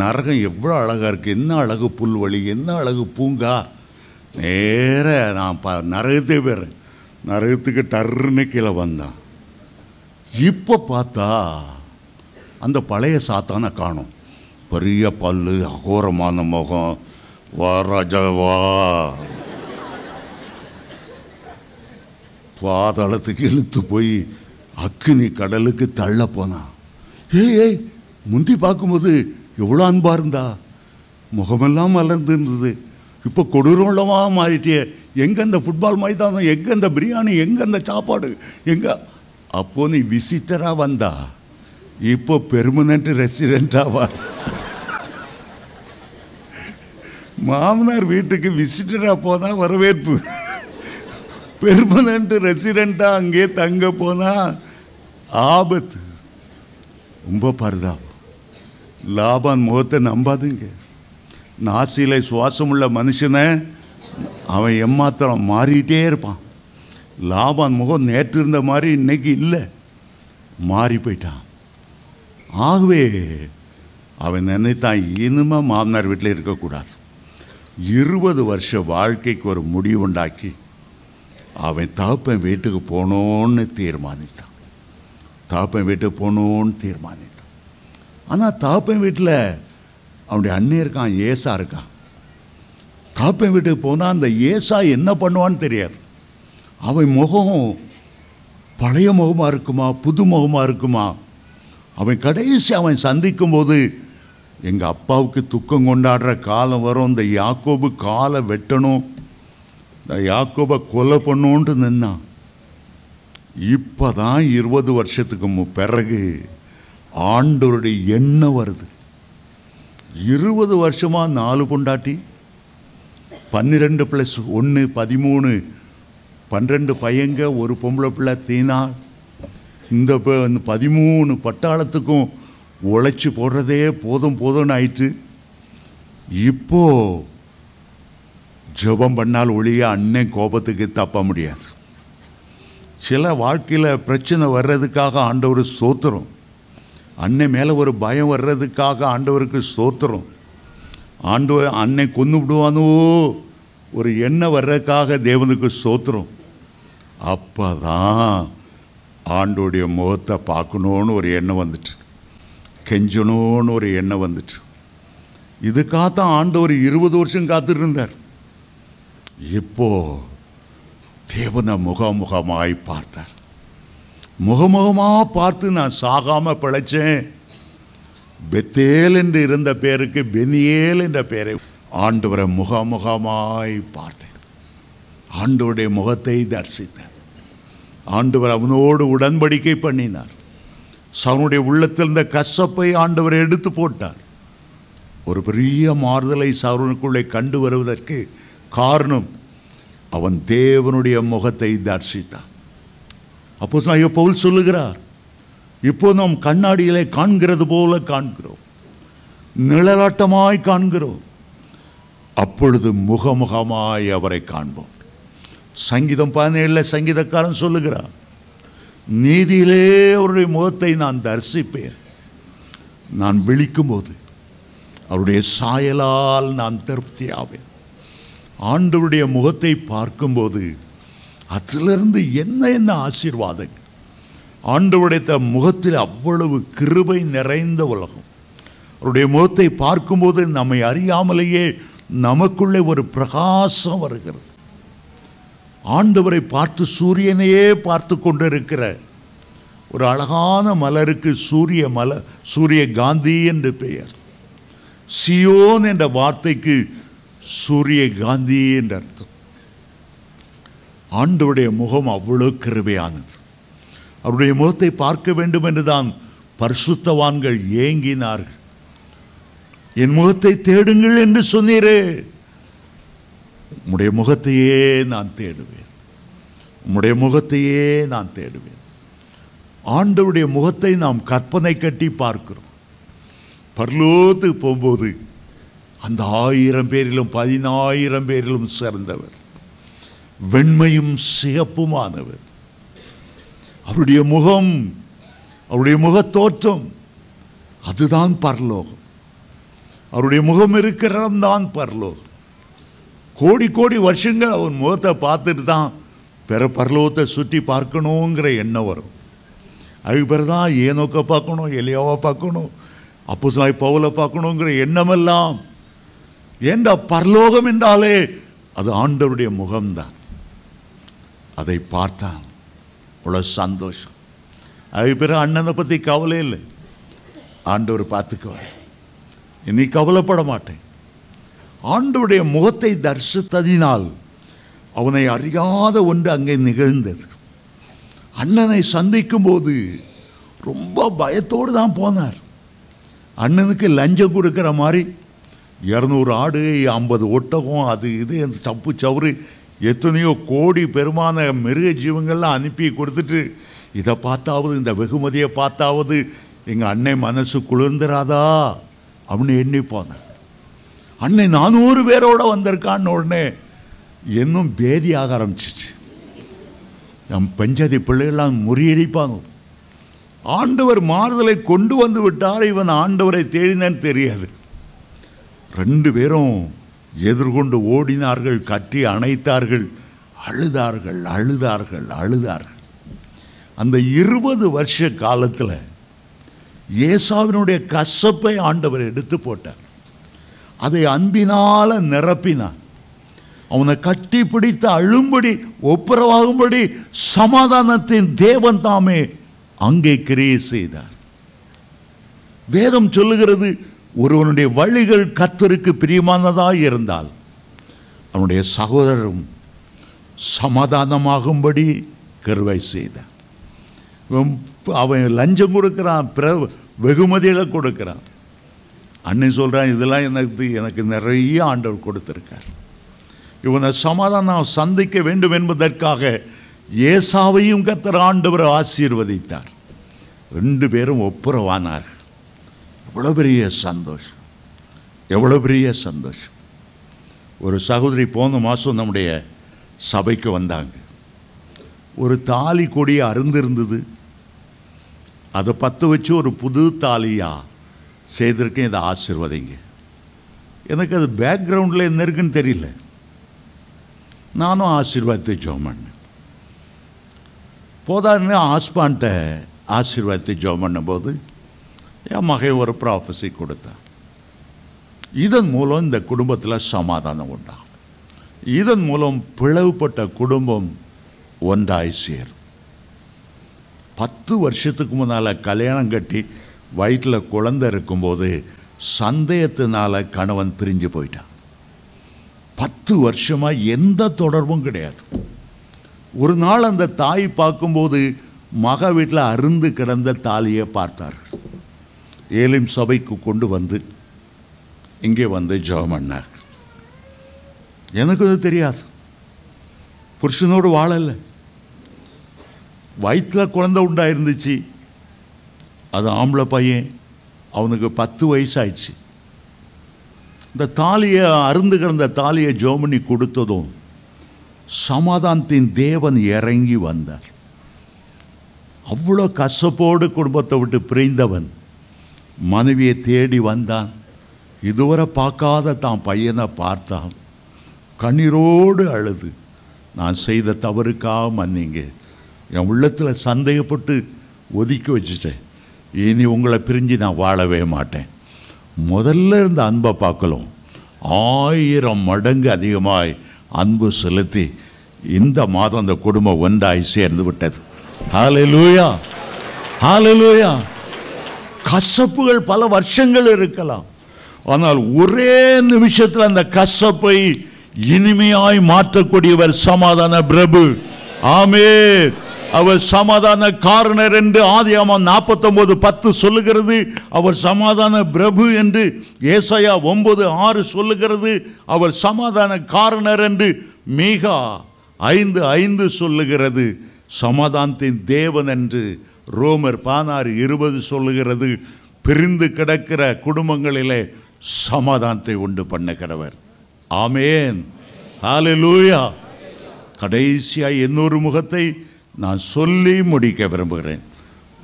நரகம் எவ்வளோ அழகாக இருக்குது, என்ன அழகு புல்வெளி, என்ன அழகு பூங்கா. நேர நான் நரகத்தே போயிடுறேன். நரகத்துக்கு டர்ன்னு கீழே வந்தான். இப்போ பார்த்தா அந்த பழைய சாத்தானை காணும். பெரிய பல்லு, அகோரமான முகம், வா ராஜாவா, பாதாளத்துக்கு இழுத்து போய் அக்கினி கடலுக்கு தள்ள போனான். ஏய் முந்தி பார்க்கும்போது எவ்வளோ அன்பா இருந்தா, முகமெல்லாம் மலர்ந்து இருந்தது, இப்போ கொடூரமாக மாறிட்டே. எங்கே அந்த ஃபுட்பால் மைதானம், எங்கே அந்த பிரியாணி, எங்கே அந்த சாப்பாடு, எங்கே? அப்போ நீ விசிட்டராக வந்தா, இப்போ பெர்மனன்ட் ரெசிடெண்ட்டாக வா. மாமனார் வீட்டுக்கு விசிட்டராக போனால் வரவேற்பு, பெர்மனன்ட் ரெசிடெண்ட்டாக அங்கே தங்க போனால் ஆபத்து. ரொம்ப பரிதாபம். லாபான் முகத்தை நம்பாதுங்க. நாசியில் சுவாசமுள்ள மனுஷனை அவன் ஏமாத்திரம் மாறிட்டே இருப்பான். லாபான் முகம் நேற்று இருந்த மாதிரி இன்னைக்கு இல்லை, மாறி போயிட்டான். ஆகவே அவன் நினைத்தான், இனிமே மாமனார் வீட்டில் இருக்கக்கூடாது. 20 வருஷ வாழ்க்கைக்கு ஒரு முடிவு உண்டாக்கி அவன் தகப்பன் வீட்டுக்கு போகணுன்னு தீர்மானித்தான். தகப்பன் வீட்டுக்கு போகணுன்னு தீர்மானித்தான். ஆனால் தகப்பன் வீட்டில் அவனுடைய அண்ணன் இருக்கான், ஏசா இருக்கான். தகப்பன் வீட்டுக்கு போனால் அந்த ஏசா என்ன பண்ணுவான்னு தெரியாது. அவன் முகம் பழைய முகமாக இருக்குமா, புது முகமாக இருக்குமா? அவன் கடைசி அவன் சந்திக்கும் போது, எங்கள் அப்பாவுக்கு துக்கம் கொண்டாடுற காலம் வரும், இந்த யாக்கோபு காலை வெட்டணும், இந்த யாக்கோபை கொலை பண்ணோன்ட்டு நின்னான். இப்போ தான் 20 வருஷத்துக்கு பிறகு ஆண்டவருடைய எண்ணம் வருது. 20 வருஷமாக 4 பொண்டாட்டி, 12 + 1 13, 12 பையங்க, ஒரு பொம்பளை பிள்ளை தீனா. இந்த 13 பட்டாளத்துக்கும் உழைச்சி போடுறதே போதும் போதும்னு ஆயிட்டு. இப்போ ஜெபம் பண்ணால் ஒழிய அண்ணன் கோபத்துக்கு தப்ப முடியாது. சில வாழ்க்கையில் பிரச்சனை வர்றதுக்காக ஆண்டவர் ஸ்தோத்திரம், அண்ணன் மேலே ஒரு பயம் வர்றதுக்காக ஆண்டவருக்கு ஸ்தோத்திரம், ஆண்டவர் அன்னை கொன்று விடுவானோ ஒரு எண்ணம் வர்றதுக்காக தேவனுக்கு ஸ்தோத்திரம். அப்போ தான் ஆண்டோடைய முகத்தை பார்க்கணுன்னு ஒரு எண்ணம் வந்துட்டு, கெஞ்சணுன்னு ஒரு எண்ணம் வந்துட்டு. இதுக்காகத்தான் ஆண்டவர் 20 வருஷம் காத்துட்டு இருந்தார். இப்போ தேவனை முகமுகமாய் பார்த்தார். முகமுகமாக பார்த்து, நான் சாகாமல் பிழைச்சேன், பெத்தேல் என்று இருந்த பேருக்கு பெனியேல் என்ற பேரை ஆண்டவரை முகமுகமாய் பார்த்தேன். ஆண்டவருடைய முகத்தை தரிசித்தேன். ஆண்டவர் அவனோடு உடன்படிக்கை பண்ணினார். அவனுடைய உள்ளத்தில் இருந்த கசப்பை ஆண்டவர் எடுத்து போட்டார். ஒரு பெரிய மாறுதலை சவுனுக்குள்ளே கண்டு வருவதற்கு காரணம் அவன் தேவனுடைய முகத்தை தரிசித்தான். அப்போ பவுல் சொல்லுகிறார், இப்போ நாம் கண்ணாடியிலே காண்கிறது போல காண்கிறோம், நிழலாட்டமாய் காண்கிறோம், அப்பொழுது முகமுகமாய் அவரை காண்போம். சங்கீதம் 17 சங்கீதக்காரன் சொல்லுகிறார், நீதியிலே அவருடைய முகத்தை நான் தரிசிப்பேன். நான் விழிக்கும் போது அவருடைய சாயலால் நான் திருப்தி ஆவேன். ஆண்டவருடைய முகத்தை பார்க்கும்போது அதிலிருந்து என்ன ஆசீர்வாதங்கள். ஆண்டவருடைய முகத்தில் அவ்வளவு கிருபை நிறைந்த உலகம். அவருடைய முகத்தை பார்க்கும்போது நம்மை அறியாமலேயே நமக்குள்ளே ஒரு பிரகாசம் வருகிறது. ஆண்டவரை பார்த்து சூரியனையே பார்த்து கொண்டிருக்கிற ஒரு அழகான மலருக்கு சூரிய காந்தி என்று பெயர். சியோன் என்ற வார்த்தைக்கு சூரிய காந்தி என்ற அர்த்தம். ஆண்டவருடைய முகம் அவ்வளவு கிருபையானது. அவருடைய முகத்தை பார்க்க வேண்டும் என்றுதான் பரிசுத்தவான்கள் ஏங்கினார்கள். என் முகத்தை தேடுங்கள் என்று சொன்னீரே, உம்முடைய முகத்தையே நான் தேடுவேன், உம்முடைய முகத்தையே நான் தேடுவேன். ஆண்டவருடைய முகத்தை நாம் கற்பனை கட்டி பார்க்கிறோம். பரலோகத்துக்கு போகும்போது அந்த 1000 பேரிலும் 10000 பேரிலும் சிறந்தவர், வெண்மையும் சிகப்புமானவர். அவருடைய முகம், அவருடைய முகத்தோற்றம், அதுதான் பரலோகம். அவருடைய முகம் இருக்கிற இடம்தான் பரலோகம். கோடி கோடி வருஷங்கள் அவன் முகத்தை பார்த்துட்டு தான் பிற பரலோகத்தை சுற்றி பார்க்கணுங்கிற எண்ணம் வரும். அதுக்கு பிறகுதான் ஏனோக்கை பார்க்கணும், எலியாவை பார்க்கணும், அப்போஸ்தலனாகிய பவுலை பார்க்கணுங்கிற எண்ணமெல்லாம். ஏண்டா பரலோகம் என்றாலே அது ஆண்டவருடைய முகம்தான். அதை பார்த்தான், அவ்வளோ சந்தோஷம். அதுக்கு பிறகு அண்ணனை பற்றி கவலை இல்லை, ஆண்டவர் பார்த்துக்குவார், இனி கவலைப்பட மாட்டேன். ஆண்டவருடைய முகத்தை தரிசித்ததினால் அவனை அறியாத ஒன்று அங்கே நிகழ்ந்தது. அண்ணனை சந்திக்கும் போது ரொம்ப பயத்தோடு தான் போனார். அண்ணனுக்கு லஞ்சம் கொடுக்குற மாதிரி 200 ஆடு, 50 ஒட்டகம், அது இது சப்பு சவுறு, எத்தனையோ கோடி பெருமான மிருக ஜீவங்கள்லாம் அனுப்பி கொடுத்துட்டு, இதை பார்த்தாவது, இந்த வெகுமதியை பார்த்தாவது எங்கள் அண்ணன் மனசு குளிர்ந்துராதா அப்படின்னு எண்ணி போனேன். அண்ணன் 400 பேரோட வந்திருக்கான்னு உடனே இன்னும் பேதியாக ஆரம்பிச்சிச்சு. நம் பஞ்சாதி பிள்ளைகள்லாம் முறியடிப்பாங்க. ஆண்டவர் மாறுதலை கொண்டு வந்து விட்டார். இவன் ஆண்டவரை தேடினான்னு தெரியாது. 2 பேரும் எதிர்கொண்டு ஓடினார்கள், கட்டி அணைத்தார்கள், அழுதார்கள் அழுதார்கள் அழுதார்கள். அந்த 20 வருஷ காலத்தில் ஏசாவினுடைய கசப்பை ஆண்டவர் எடுத்து போட்டார். அதை அன்பினால நிரப்பினார். அவனை கட்டி பிடித்து அழும்படி ஒப்புரவாகும்படி சமாதானத்தின் தேவன் தாமே அங்கே கிரியை செய்தார். வேதம் சொல்லுகிறது, ஒருவனுடைய வழிகள் கர்த்தருக்கு பிரியமானதாக இருந்தால் அவனுடைய சகோதரரும் சமாதானமாகும்படி கிருபை செய்தார். அவன் லஞ்சம் கொடுக்கிறான், வெகுமதிகளை கொடுக்கிறான். அண்ணன் சொல்கிறான், இதெல்லாம் எனக்கு நிறைய ஆண்டவர் கொடுத்துருக்கார். இவனை சமாதானம் சந்திக்க வேண்டும் என்பதற்காக ஏசாவையும் கர்த்தர் ஆண்டவர் ஆசீர்வதித்தார். 2 பேரும் ஒப்புரவானார்கள். எவ்வளோ பெரிய சந்தோஷம், எவ்வளோ பெரிய சந்தோஷம். ஒரு சகோதரி போன மாதம் நம்முடைய சபைக்கு வந்தாங்க. ஒரு தாலி கொடி அருந்திருந்தது, அதை பற்ற வச்சு ஒரு புது தாலியாக செய்திருக்கேன், இதை ஆசீர்வதிங்க. எனக்கு அது பேக்ரவுண்டில் என்ன இருக்குன்னு தெரியல. நானும் ஆசீர்வாதத்தை ஜெபம் பண்ணேன். போதான்னு ஆஸ்பான்ட்ட ஆசீர்வாதத்தை ஜெபம் பண்ணும்போது என் மகன் ஒரு ப்ராஃபஸி கொடுத்தான். இதன் மூலம் இந்த குடும்பத்தில் சமாதானம் உண்டாகும், இதன் மூலம் பிளவுபட்ட குடும்பம் ஒன்றாய் சேரும். 10 வருஷத்துக்கு முன்னால் கல்யாணம் கட்டி வயிற்றில் குழந்தை இருக்கும்போது சந்தேகத்தினால கணவன் பிரிஞ்சு போயிட்டான். 10 வருஷமாக எந்த தொடர்பும் கிடையாது. ஒரு நாள் அந்த தாய் பார்க்கும்போது மக வீட்டில் அருந்து கிடந்த தாலியை பார்த்தார்கள். ஏலிம் சபைக்கு கொண்டு வந்து இங்கே வந்து ஜெபம் பண்ணார். எனக்கு அது தெரியாது. புருஷனோடு வாழலை, வயிற்றில் குழந்தை உண்டாயிருந்துச்சு. அது ஆம்பளை பையன், அவனுக்கு 10 வயசாயிடுச்சு. இந்த தாலியை அருந்து கிடந்த தாலியை ஜெபம் பண்ணி கொடுத்ததும் சமாதானத்தின் தேவன் இறங்கி வந்தார். அவ்வளோ கசப்போடு குடும்பத்தை விட்டு பிரிந்தவன் மனைவியை தேடி வந்தான். இதுவரை பார்க்காத தான் பையனை பார்த்தான். கண்ணீரோடு அழுது, நான் செய்த தவறுக்காக மன்னிங்க, என் உள்ளத்தில் சந்தேகப்பட்டு ஒதுக்கி வச்சுட்டேன், இனி உங்களை பிரிஞ்சு நான் வாழவே மாட்டேன். முதல்ல இருந்த அன்பை பார்க்கலாம் 1000 மடங்கு அதிகமாய் அன்பு செலுத்தி இந்த மாதம் அந்த குடும்பம் ஒன்றாய் சேர்ந்து விட்டது. ஹல்லேலூயா, ஹல்லேலூயா. கசப்புகள் பல வருஷங்கள் இருக்கலாம், ஆனால் ஒரே நிமிஷத்தில் அந்த கசப்பை இனிமையாய் மாற்றக்கூடியவர் சமாதான பிரபு. ஆமென். அவர் சமாதான காரணர் என்று ஆதியாகமம் 49:10 சொல்லுகிறது. அவர் சமாதான பிரபு என்று ஏசாயா 9:6 சொல்லுகிறது. அவர் சமாதான காரணர் என்று மீகா 5:5 சொல்லுகிறது. சமாதானத்தின் தேவன் என்று ரோமர் 16:20 சொல்லுகிறது. பிரிந்து கிடக்கிற குடும்பங்களிலே சமாதானத்தை உண்டு பண்ணுகிறவர். ஆமென், ஹல்லேலூயா. கடைசியாக இன்னொரு முகத்தை நான் சொல்லி முடிக்க விரும்புகிறேன்.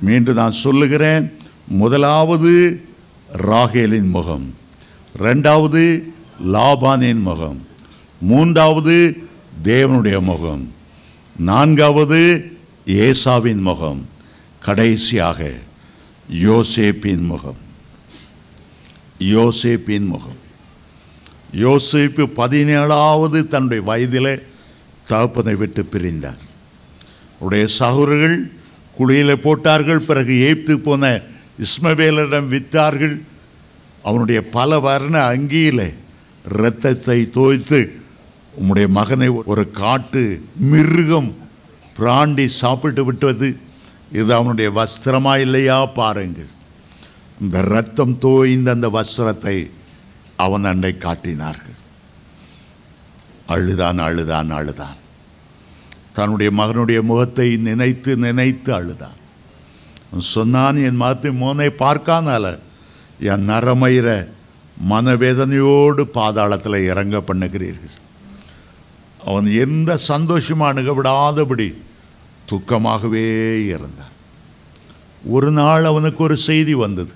மீண்டும் நான் சொல்லுகிறேன். முதலாவது ராகேலின் முகம், 2வது லாபானின் முகம், 3வது தேவனுடைய முகம், 4வது ஏசாவின் முகம், கடைசியாக யோசேப்பின் முகம். யோசேப்பின் முகம். யோசேப்பு 17வது தன்னுடைய வயதில் தகப்பனை விட்டு பிரிந்தார். அவருடைய சகோதரர்கள் குழியில் போட்டார்கள். பிறகு எகிப்து போன இஸ்மவேலரிடம் விற்றார்கள். அவனுடைய பல வர்ண அங்கியில் இரத்தத்தை தோய்த்து, உம்முடைய மகனை ஒரு காட்டு மிருகம் பிராண்டி சாப்பிட்டு விட்டது, இது அவனுடைய வஸ்திரமா இல்லையா பாருங்கள். இந்த இரத்தம் தோய்ந்த அந்த வஸ்திரத்தை அவன் அண்டை காட்டினார்கள். அழுதான் அழுதான் அழுதான். தன்னுடைய மகனுடைய முகத்தை நினைத்து நினைத்து அழுதான். சொன்னான், என் மகத்தை மோனை பார்க்கானால என் நரமயிர மனவேதனையோடு பாதாளத்தில் இறங்க பண்ணுகிறீர்கள். அவன் எந்த சந்தோஷமாக அணுக விடாதபடி துக்கமாகவே இருந்தான். ஒரு நாள் அவனுக்கு ஒரு செய்தி வந்தது.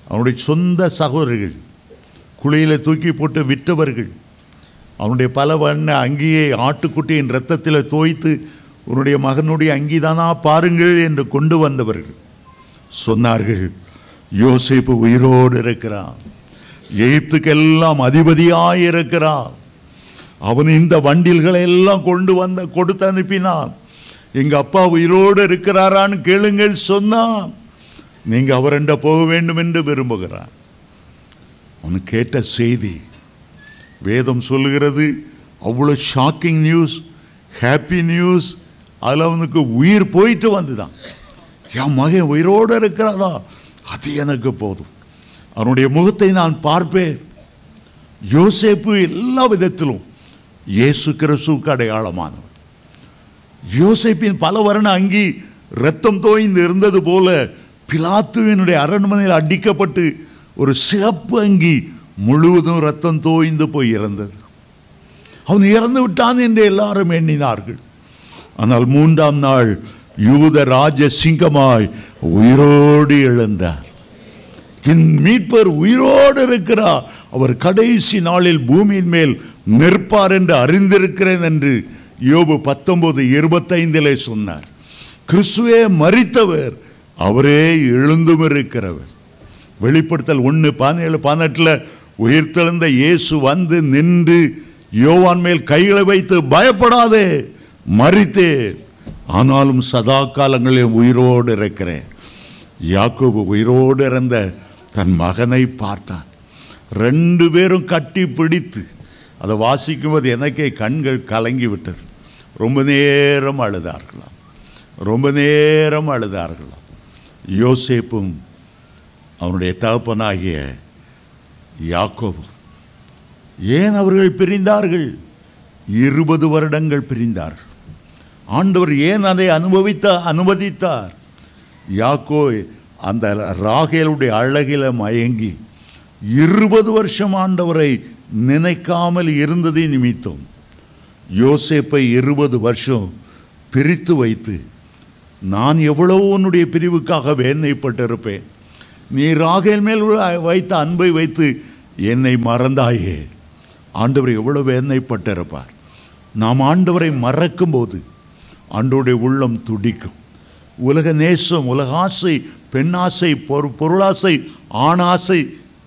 அவனுடைய சொந்த சகோதரர்கள், குழியில் தூக்கி போட்டு விற்றவர்கள், அவனுடைய பல வண்ண அங்கியை ஆட்டுக்குட்டியின் இரத்தத்தில் தோய்த்து உன்னுடைய மகனுடைய அங்கிதானா பாருங்கள் என்று கொண்டு வந்தவர்கள் சொன்னார்கள், யோசேப்பு உயிரோடு இருக்கிறான், எகிப்துக்கெல்லாம் அதிபதியாய் இருக்கிறான், அவன் இந்த வண்டில்களை எல்லாம் கொண்டு வந்த கொடுத்து அனுப்பினான், எங்க அப்பா உயிரோடு இருக்கிறாரான்னு கேளுங்கள் சொன்னான். நீங்க அவரண்ட போக வேண்டும் என்று விரும்புகிறான். அவனு கேட்ட செய்தி வேதம் சொல்லுகிறது, அவ்வளோ ஷாக்கிங் நியூஸ், ஹாப்பி நியூஸ். அதில் அவனுக்கு உயிர் போயிட்டு வந்துதான். என் மகன் உயிரோடு இருக்கிறாரா, அது எனக்கு போதும், அவனுடைய முகத்தை நான் பார்ப்பேன். யோசேப்பு எல்லா விதத்திலும் இயேசு கிறிஸ்துவுக்கு அடையாளமானவர். யோசேப்பின் பல வர்ண அங்கி இரத்தம் தோய்ந்து இருந்தது போல பிலாத்துவினுடைய அரண்மனையில் அடிக்கப்பட்டு ஒரு சிவப்பு அங்கி முழுவதும் இரத்தம் தோய்ந்து போய் இறந்தது. அவன் இறந்து விட்டான் என்று எல்லாரும் எண்ணினார்கள். ஆனால் 3ஆம் நாள் யூத ராஜ சிங்கமாய் உயிரோடு எழுந்தார். என் மீட்பர் உயிரோடு இருக்கிறார், அவர் கடைசி நாளில் பூமியின் மேல் நிற்பார் என்று அறிந்திருக்கிறேன் என்று யோபு 19:25 சொன்னார். கிறிஸ்துவே மரித்தவர், அவரே எழுந்தும் இருக்கிறவர். வெளிப்படுத்தல் 1:17-18 உயிர்த்தெழுந்த இயேசு வந்து நின்று யோவான் மேல் கைகளை வைத்து, பயப்படாதே, மரித்தே, ஆனாலும் சதா காலங்களில் உயிரோடு இருக்கிறேன். யாக்கோபு உயிரோடு இருந்த தன் மகனை பார்த்தான். 2 பேரும் கட்டி பிடித்து, அதை வாசிக்கும்போது எனக்கே கண்கள் கலங்கி விட்டது. ரொம்ப நேரம் அழுதார்களாம். ரொம்ப நேரம் அழுதார்களாம். யோசேப்பும் அவனுடைய தகப்பனாகிய யாக்கோபும். ஏன் அவர்கள் பிரிந்தார்கள்? 20 வருடங்கள் பிரிந்தார்கள். ஆண்டவர் ஏன் அதை அனுமதித்தார்? யாக்கோ அந்த ராகேலுடைய அழகில மயங்கி 20 வருஷம் ஆண்டவரை நினைக்காமல் இருந்ததை நிமித்தம் யோசேப்பை 20 வருஷம் பிரித்து வைத்து, நான் எவ்வளவு உன்னுடைய பிரிவுக்காக வேதனைப்பட்டிருப்பேன், நீ ராகேல் மேல் வைத்த அன்பை வைத்து என்னை மறந்தாயே. ஆண்டவர் எவ்வளவு வேதனைப்பட்டிருப்பார். நாம் ஆண்டவரை மறக்கும் போது ஆண்டவருடைய உள்ளம் துடிக்கும். உலக நேசம், உலக ஆசை, பெண்ணாசை, பொருளாசை, ஆணாசை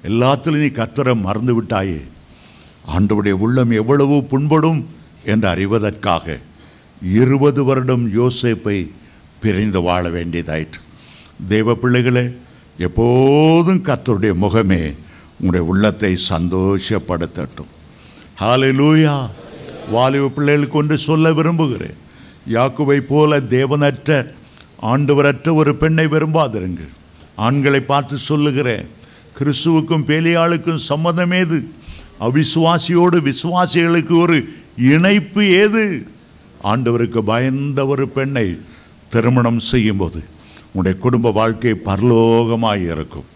எல்லாத்திலும் நீ கர்த்தரை மறந்து விட்டாயே. ஆண்டவருடைய உள்ளம் எவ்வளவு புண்படும் என்று அறிவதற்காக 20 வருடம் யோசேப்பை பிரிந்து வாழ வேண்டியதாயிற்று. தேவ பிள்ளைகளே, எப்போதும் கர்த்தருடைய முகமே உங்களுடைய உள்ளத்தை சந்தோஷப்படுத்தட்டும். ஹல்லேலூயா. வாலிப பிள்ளைகளுக்கு ஒன்று சொல்ல விரும்புகிறேன். யாக்கோபை போல தேவனற்ற ஆண்டவரற்ற ஒரு பெண்ணை விரும்பாதிருங்கள். ஆண்களை பார்த்து சொல்லுகிறேன், கிறிஸ்துவுக்கும் பேலியாளுக்கும் சம்மதம் ஏது? அவிசுவாசியோடு விசுவாசிகளுக்கு ஒரு இணைப்பு ஏது? ஆண்டவருக்கு பயந்த ஒரு பெண்ணை திருமணம் செய்யும்போது உங்களுடைய குடும்ப வாழ்க்கை பரலோகமாய் இருக்கும்.